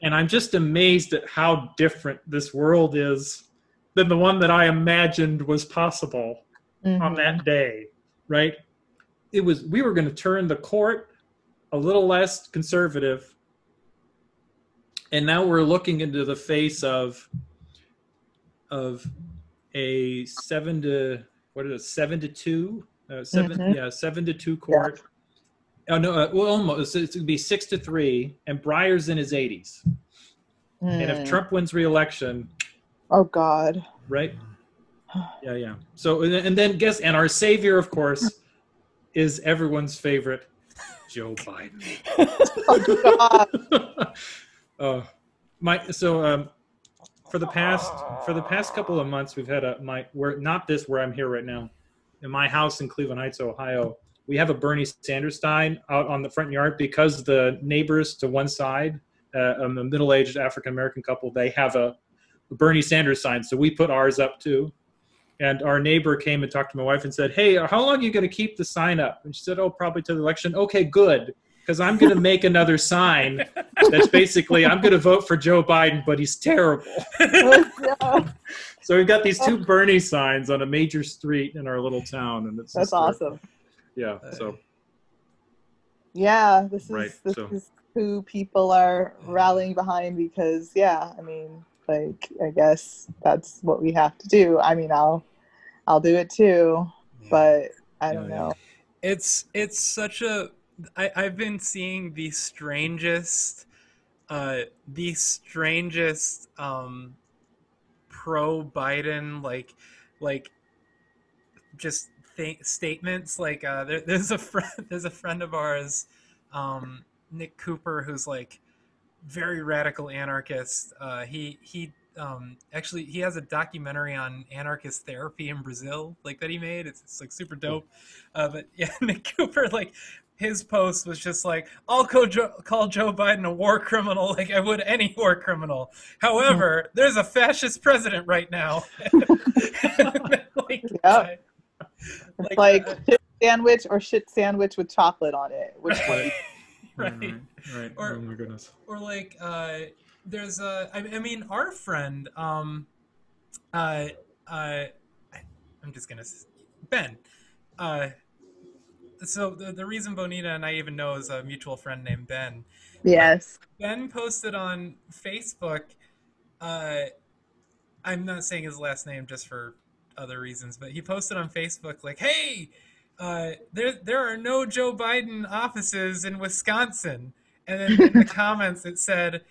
And I'm just amazed at how different this world is than the one that I imagined was possible on that day, right? We were going to turn the court a little less conservative, and now we're looking into the face of a 7 to 2 7 to 2 court. Yeah. Oh no, well, almost. It's going to be 6-3, and Breyer's in his 80s. And if Trump wins re-election, oh God, right? Yeah. So and then and our savior, of course, is everyone's favorite, Joe Biden. Oh, God. For the past couple of months, we've had where I'm here right now, in my house in Cleveland Heights, Ohio. We have a Bernie Sanders sign out on the front yard because the neighbors to one side, a middle-aged African-American couple, they have a Bernie Sanders sign. So we put ours up too. And our neighbor came and talked to my wife and said, hey, how long are you going to keep the sign up? And she said, oh, probably till the election. Okay, good. Because I'm going to make another sign that's basically, I'm going to vote for Joe Biden, but he's terrible. So we've got these two Bernie signs on a major street in our little town. And that's awesome. Yeah. So. Yeah, this is who people are rallying behind because, I mean, like, I guess that's what we have to do. I mean, I'll do it too, but I don't know. It's such a, I've been seeing the strangest pro-Biden, like just statements. Like there's a friend of ours, Nick Cooper, who's like very radical anarchist. He actually he has a documentary on anarchist therapy in Brazil, like that he made. It's like super dope. But yeah, Nick Cooper, like his post was just like, I'll call Joe Biden a war criminal like I would any war criminal. However, there's a fascist president right now. Like shit sandwich or shit sandwich with chocolate on it. Which one? Right. Or, oh my goodness. Or like there's I mean our friend I'm just gonna Ben So the reason Bonita and I even know is a mutual friend named Ben. Yes. Ben posted on Facebook. Uh, I'm not saying his last name just for other reasons, but he posted on Facebook like, "Hey, there are no Joe Biden offices in Wisconsin." And then in the comments it said,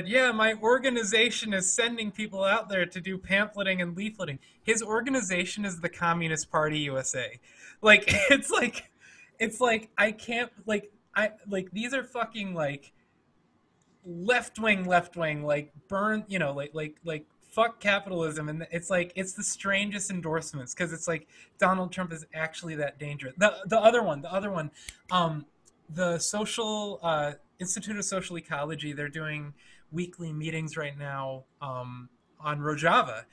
"Yeah, my organization is sending people out there to do pamphleting and leafleting." His organization is the Communist Party USA. Like it's like I can't like these are fucking like left wing, like burn, like fuck capitalism, and it's like it's the strangest endorsements because it's like Donald Trump is actually that dangerous. The other one, the social Institute of Social Ecology, they're doing weekly meetings right now on Rojava,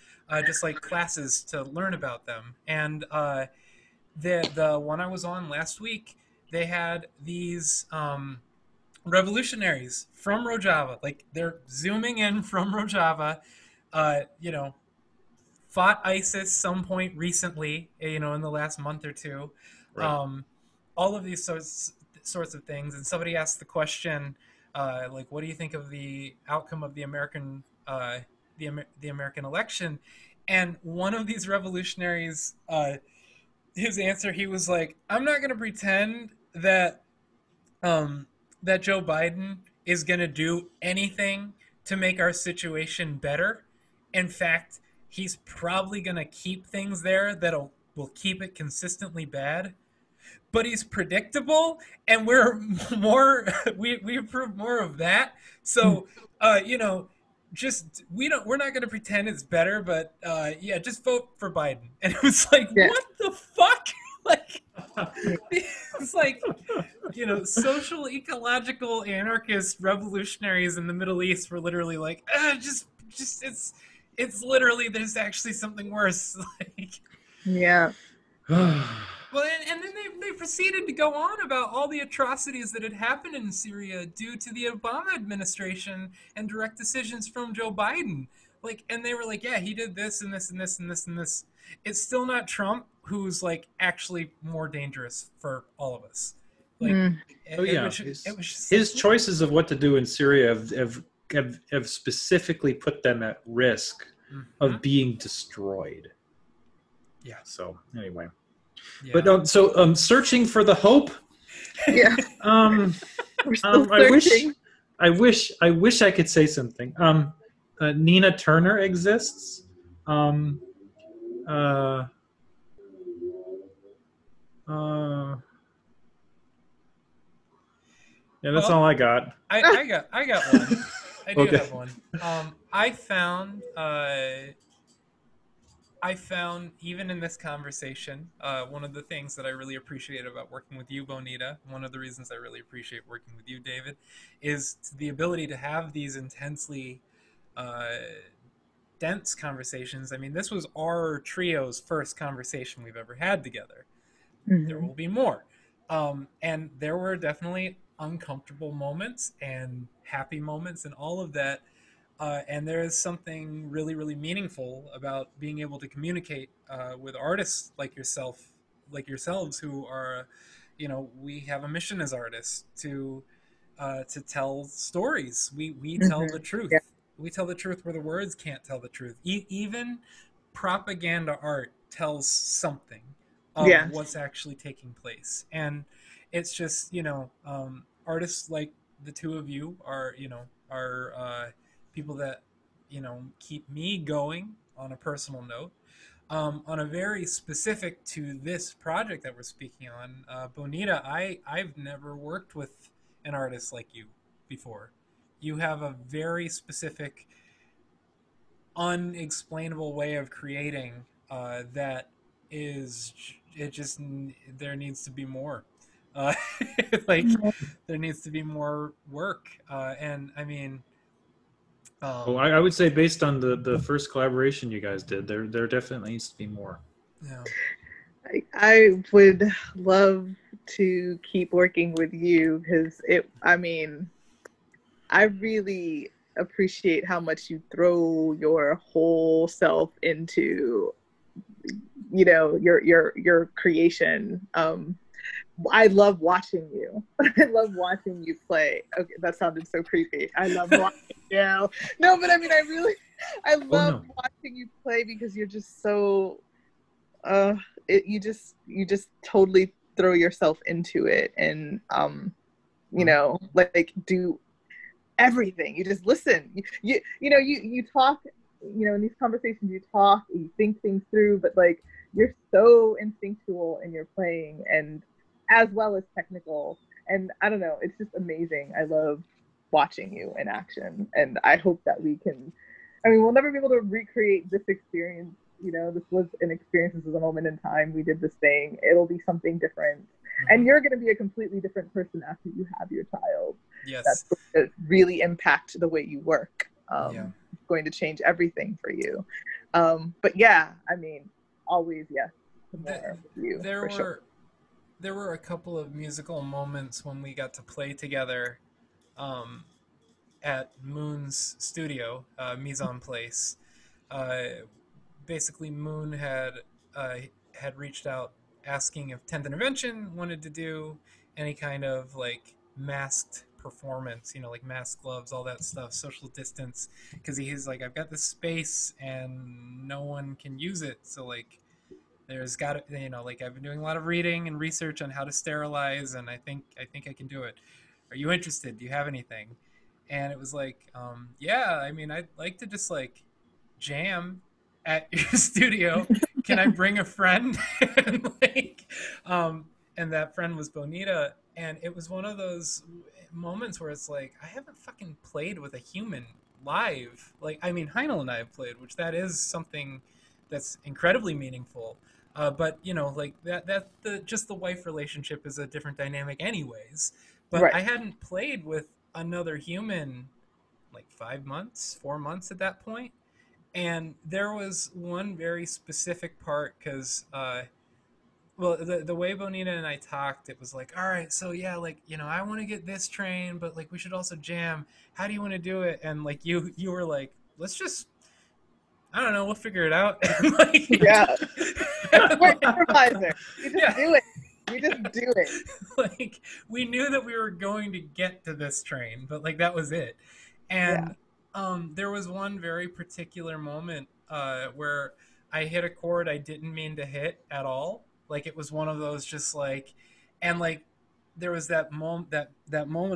just like classes to learn about them, and the one I was on last week, they had these. Revolutionaries from Rojava, like they're zooming in from Rojava, you know, fought ISIS some point recently, you know, in the last month or two. Right. All of these sorts of things. And somebody asked the question, like, what do you think of the outcome of the American election? And one of these revolutionaries, his answer, he was like, I'm not going to pretend um, that Joe Biden is going to do anything to make our situation better. In fact, he's probably going to keep things there that will keep it consistently bad. But he's predictable, and we're more we approve more of that. So, you know, just we're not going to pretend it's better, but yeah, just vote for Biden. And it was like, Yeah. what the fuck? Like, it's like, you know, social, ecological, anarchist revolutionaries in the Middle East were literally like, just it's literally there's actually something worse. Like, Yeah. well, and then they proceeded to go on about all the atrocities that had happened in Syria due to the Obama administration and direct decisions from Joe Biden. Like, and they were like, yeah, he did this and this and this and this and this. It's still not Trump, who's like actually more dangerous for all of us. Like, his choices of what to do in Syria have specifically put them at risk of being destroyed. Yeah. So anyway, yeah. But searching for the hope. Yeah. We're still searching. I wish I could say something. Nina Turner exists. Yeah, that's all I got. I got one. I do Okay. have one. I found even in this conversation, one of the things that I really appreciate about working with you, Bonita, one of the reasons I really appreciate working with you, David, is the ability to have these intensely dense conversations. I mean, this was our trio's first conversation we've ever had together. Mm-hmm. There will be more. And there were definitely uncomfortable moments and happy moments and all of that. And there is something really, really meaningful about being able to communicate with artists like yourselves, who are, you know, we have a mission as artists to tell stories. We tell the truth. Yeah. We tell the truth where the words can't tell the truth. Even propaganda art tells something of what's actually taking place. And it's just, you know, artists like the two of you are, you know, are people that, you know, keep me going on a personal note. On a very specific to this project that we're speaking on, Bonita, I've never worked with an artist like you before. You have a very specific, unexplainable way of creating that is, it just, there needs to be more. Like, there needs to be more work. And I mean, well, I would say based on the first collaboration you guys did, there definitely needs to be more. Yeah. I would love to keep working with you because I really appreciate how much you throw your whole self into you know, your creation. I love watching you. I love watching you play. Okay, that sounded so creepy. I love watching you. No, but I mean, I love watching you play because you're just so, you just totally throw yourself into it, and you know, like do everything. You just listen. You talk. You know, in these conversations, you talk, you think things through, but like you're so instinctual in your playing, and as well as technical. And I don't know, it's just amazing. I love watching you in action, and I hope that we can. I mean, we'll never be able to recreate this experience. You know, this was an experience. This was a moment in time. We did this thing. It'll be something different, and you're going to be a completely different person after you have your child. Yes, that's going to really impact the way you work. It's going to change everything for you. But yeah, I mean, always yes to more with you, for sure. There were a couple of musical moments when we got to play together at Moon's studio, Mise en Place. Basically, Moon had reached out asking if 10th Intervention wanted to do any kind of like masked performance, you know, like mask gloves, all that stuff, social distance, because he's like, I've got this space and no one can use it, so like there's got to, you know, like I've been doing a lot of reading and research on how to sterilize, and I think I can do it. Are you interested? Do you have anything? And it was like, yeah, I mean, I'd like to just like jam at your studio. Can I bring a friend? And like, and that friend was Bonita, and it was one of those moments where it's like, I haven't fucking played with a human live. Like, I mean, Heinel and I have played, which that is something that's incredibly meaningful. But you know, like just the wife relationship is a different dynamic, anyways. But I hadn't played with another human like 5 months, 4 months at that point, and there was one very specific part because, well, the way Bonita and I talked, it was like, all right, so yeah, like, you know, I want to get this train, but like we should also jam. How do you want to do it? And like you were like, let's just, I don't know, we'll figure it out. Like, yeah. We're improviser. You just do it. You just do it. Like, we knew that we were going to get to this train, but like that was it. And there was one very particular moment where I hit a chord I didn't mean to hit at all. Like it was one of those just like, and like there was that moment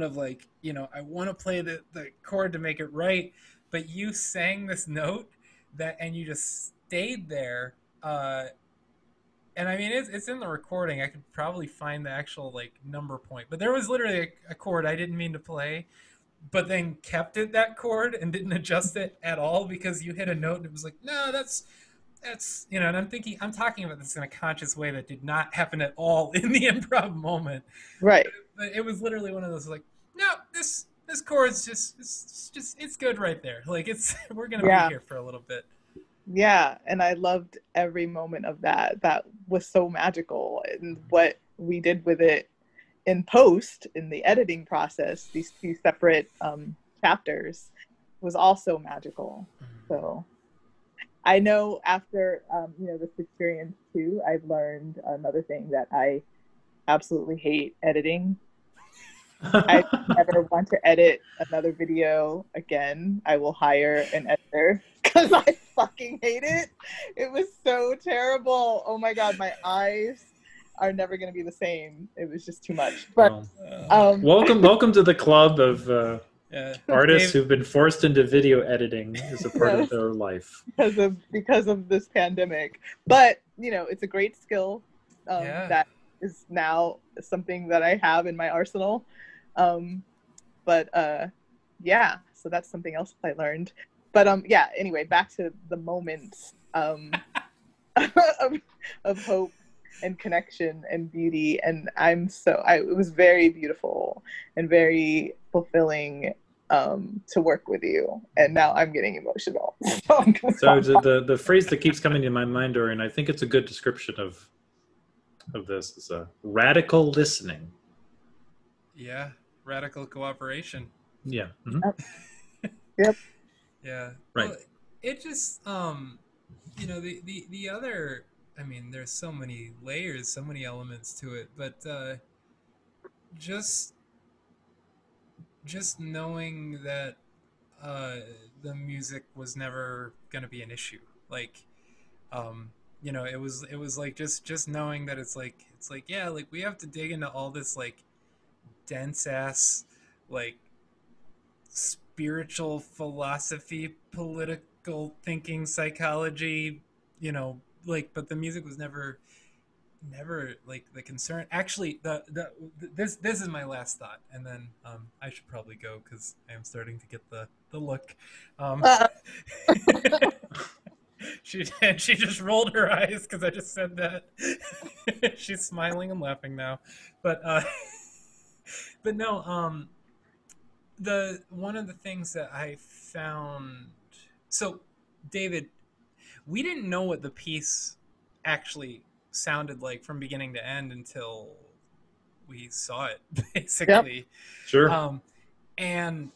of like, you know, I want to play the chord to make it right, but you sang this note and you just stayed there. And I mean, it's in the recording. I could probably find the actual like number point, but there was literally a chord I didn't mean to play, but then kept it that chord and didn't adjust it at all because you hit a note and it was like, no, that's you know. And I'm talking about this in a conscious way that did not happen at all in the improv moment. Right. But it was literally one of those like, no, this chord's just it's good right there. Like we're gonna be here for a little bit. Yeah, and I loved every moment of that. That was so magical, and what we did with it in post, in the editing process, these two separate chapters, was also magical. So I know after you know, this experience too, I've learned another thing, that I absolutely hate editing. I never want to edit another video again. I will hire an editor because I fucking hate it. It was so terrible. Oh my god, my eyes are never going to be the same. It was just too much. But welcome to the club of artists who've been forced into video editing as a part of their life because of this pandemic. But you know, it's a great skill that is now something that I have in my arsenal. Yeah, so that's something else I learned. But yeah, anyway, back to the moments of hope and connection and beauty, and it was very beautiful and very fulfilling to work with you, and now I'm getting emotional. So the phrase that keeps coming to my mind, Dorian, I think it's a good description of this, is radical listening. Yeah, radical cooperation. Yeah. Yep. Yeah. Right. Well, it just you know, the other I mean, there's so many layers, so many elements to it, but just knowing that the music was never gonna be an issue. Like, it was like just knowing that it's like yeah, like we have to dig into all this like dense ass like spiritual philosophy, political thinking, psychology, like, but the music was never like the concern. Actually, this is my last thought, and then I should probably go because I am starting to get the look. She just rolled her eyes because I just said that. She's smiling and laughing now, but but no, the one of the things that I found. So, David, we didn't know what the piece actually sounded like from beginning to end until we saw it, basically. Yep. Sure. And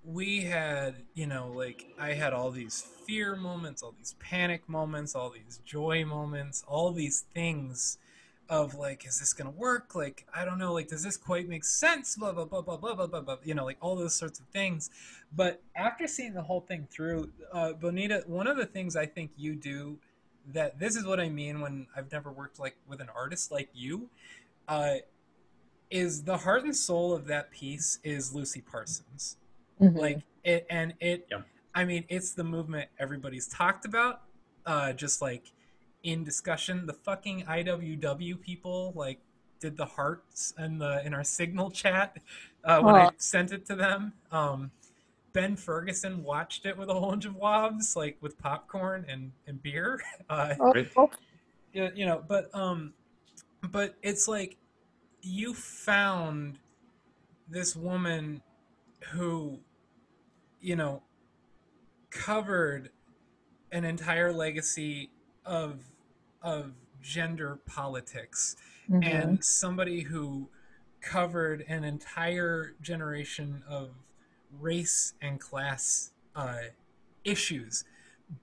we had, like, I had all these fear moments, all these panic moments, all these joy moments, all these things of like, is this gonna work? Like, I don't know, like, does this quite make sense? Blah blah blah blah blah blah blah blah. Like all those sorts of things. But after seeing the whole thing through, Bonita, one of the things I think you do, that this is what I mean when I've never worked like with an artist like you, is the heart and soul of that piece is Lucy Parsons. Mm-hmm. Like it, and it. Yeah. I mean, it's the movement everybody's talked about. Just like in discussion, the fucking IWW people like did the hearts in our Signal chat when I sent it to them. Ben Ferguson watched it with a whole bunch of wobs, like with popcorn and beer. But it's like you found this woman who, covered an entire legacy of gender politics, mm-hmm. and somebody who covered an entire generation of race and class issues,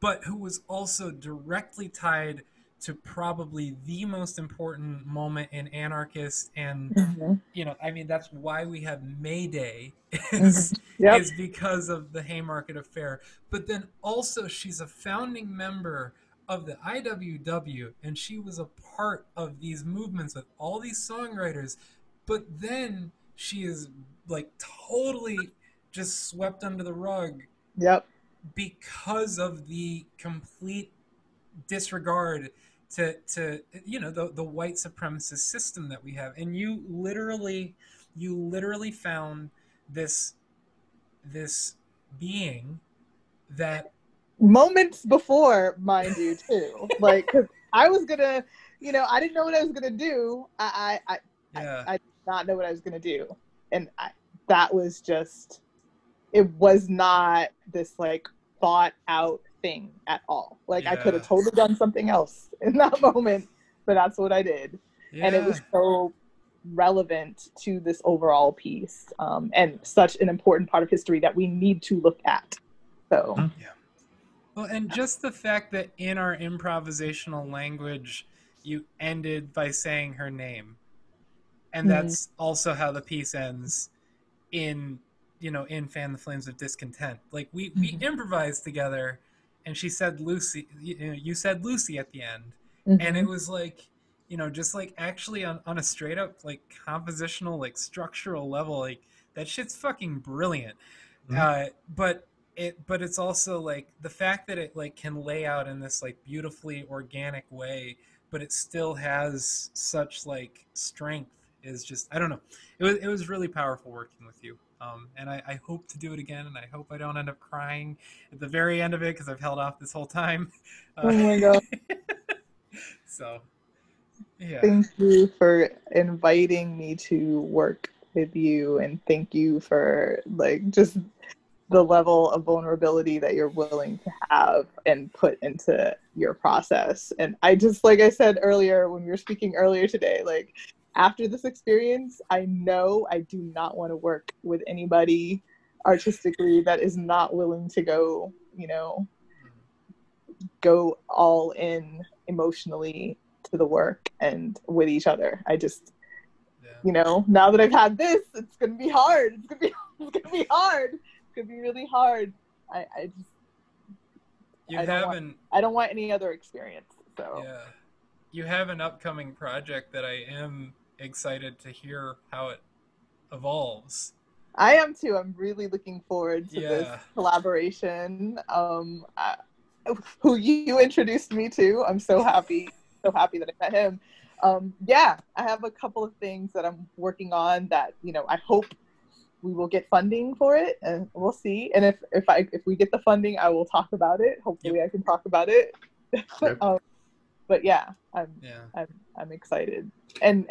but who was also directly tied to probably the most important moment in anarchist and, mm-hmm. I mean, that's why we have May Day is, mm-hmm. Yep. is because of the Haymarket Affair. But then also she's a founding member of the IWW, and she was a part of these movements with all these songwriters. But then she is like totally just swept under the rug. Yep. Because of the complete disregard to the white supremacist system that we have. And you literally found this being that moments before, mind you, too. Like, cause I was gonna, I didn't know what I was gonna do. I did not know what I was gonna do, and that was just, it was not this like thought out thing at all. Like, yeah. I could have totally done something else in that moment, but that's what I did. Yeah. And it was so relevant to this overall piece, and such an important part of history that we need to look at. So yeah. Well, and just the fact that in our improvisational language you ended by saying her name, and that's also how the piece ends in Fan the Flames of Discontent. Like we improvised together, and she said Lucy, you said Lucy at the end. Mm-hmm. And it was like, just like actually on a straight up like compositional, like structural level, like that shit's fucking brilliant. Mm-hmm. But it's also like the fact that it like can lay out in this like beautifully organic way, but it still has such like strength is just, I don't know. It was really powerful working with you. And I hope to do it again, and I hope I don't end up crying at the very end of it because I've held off this whole time. Oh my God. So, yeah. Thank you for inviting me to work with you, and thank you for like just the level of vulnerability that you're willing to have and put into your process. And I just, like I said earlier when we were speaking earlier today, like, after this experience, I know I do not want to work with anybody artistically that is not willing to go, go all in emotionally to the work and with each other. I just, now that I've had this, it's gonna be hard. It's gonna be hard. It's gonna be really hard. I don't want any other experience. So yeah, you have an upcoming project that I am excited to hear how it evolves. I am too. I'm really looking forward to this collaboration. Who you introduced me to. I'm so happy that I met him. I have a couple of things that I'm working on that, I hope we will get funding for it, and we'll see. And if we get the funding, I will talk about it. Hopefully I can talk about it. But yeah, I'm excited. And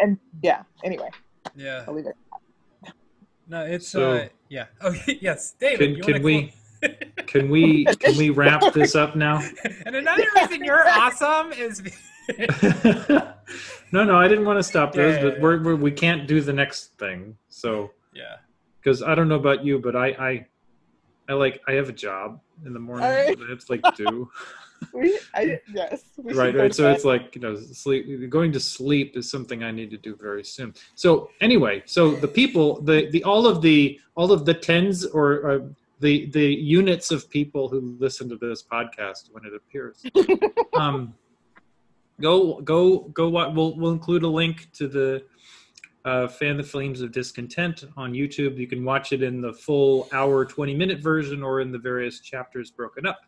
anyway. Yeah. I'll leave it. No, it's Okay, yes, David. Can we wrap this up now? And another reason you're awesome is. No, I didn't want to stop those, but we can't do the next thing. So because I don't know about you, but I have a job in the morning that I have to do. Right. So it's like, sleep. Going to sleep is something I need to do very soon. So anyway, the people, all of the tens or the units of people who listen to this podcast when it appears, go watch. We'll include a link to the Fan the Flames of Discontent on YouTube. You can watch it in the full hour 20-minute version or in the various chapters broken up.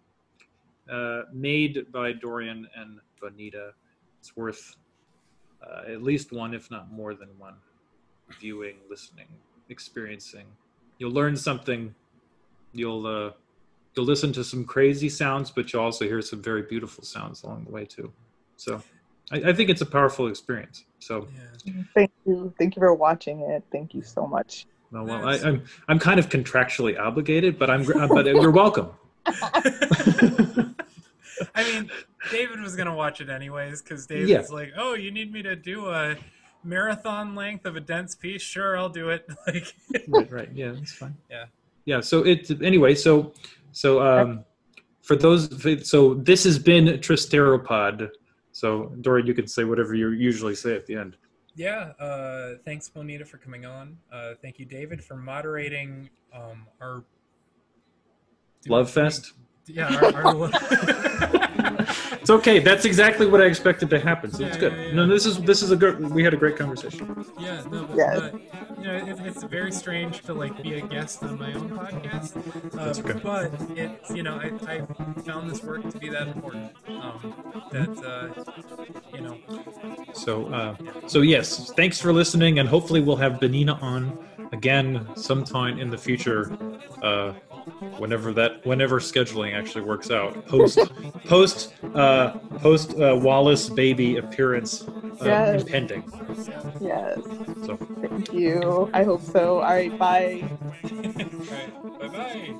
Made by Dorian and Bonita. It's worth at least one, if not more than one, viewing, listening, experiencing. You'll learn something. You'll listen to some crazy sounds, but you'll also hear some very beautiful sounds along the way too. So I think it's a powerful experience. So thank you for watching it. Thank you so much. Well, I'm kind of contractually obligated, but but you're welcome. I mean, David was gonna watch it anyways because David's like, "Oh, you need me to do a marathon length of a dense piece? Sure, I'll do it." Like, right, yeah, that's fine. Yeah. So anyway. So for those, so this has been Trysteropod. So Dorian, you can say whatever you usually say at the end. Yeah. Thanks, Bonita, for coming on. Thank you, David, for moderating our Love Fest. Yeah, our It's okay. That's exactly what I expected to happen. So it's good. Yeah. No, this is a good. We had a great conversation. Yeah, no, but it's very strange to be a guest on my own podcast. That's okay. But it's I found this work to be that important. So yes, thanks for listening, and hopefully we'll have Bonita on again sometime in the future. Whenever scheduling actually works out, post Wallace baby appearance impending. Yes. So thank you. I hope so. All right. Bye. All right, bye-bye.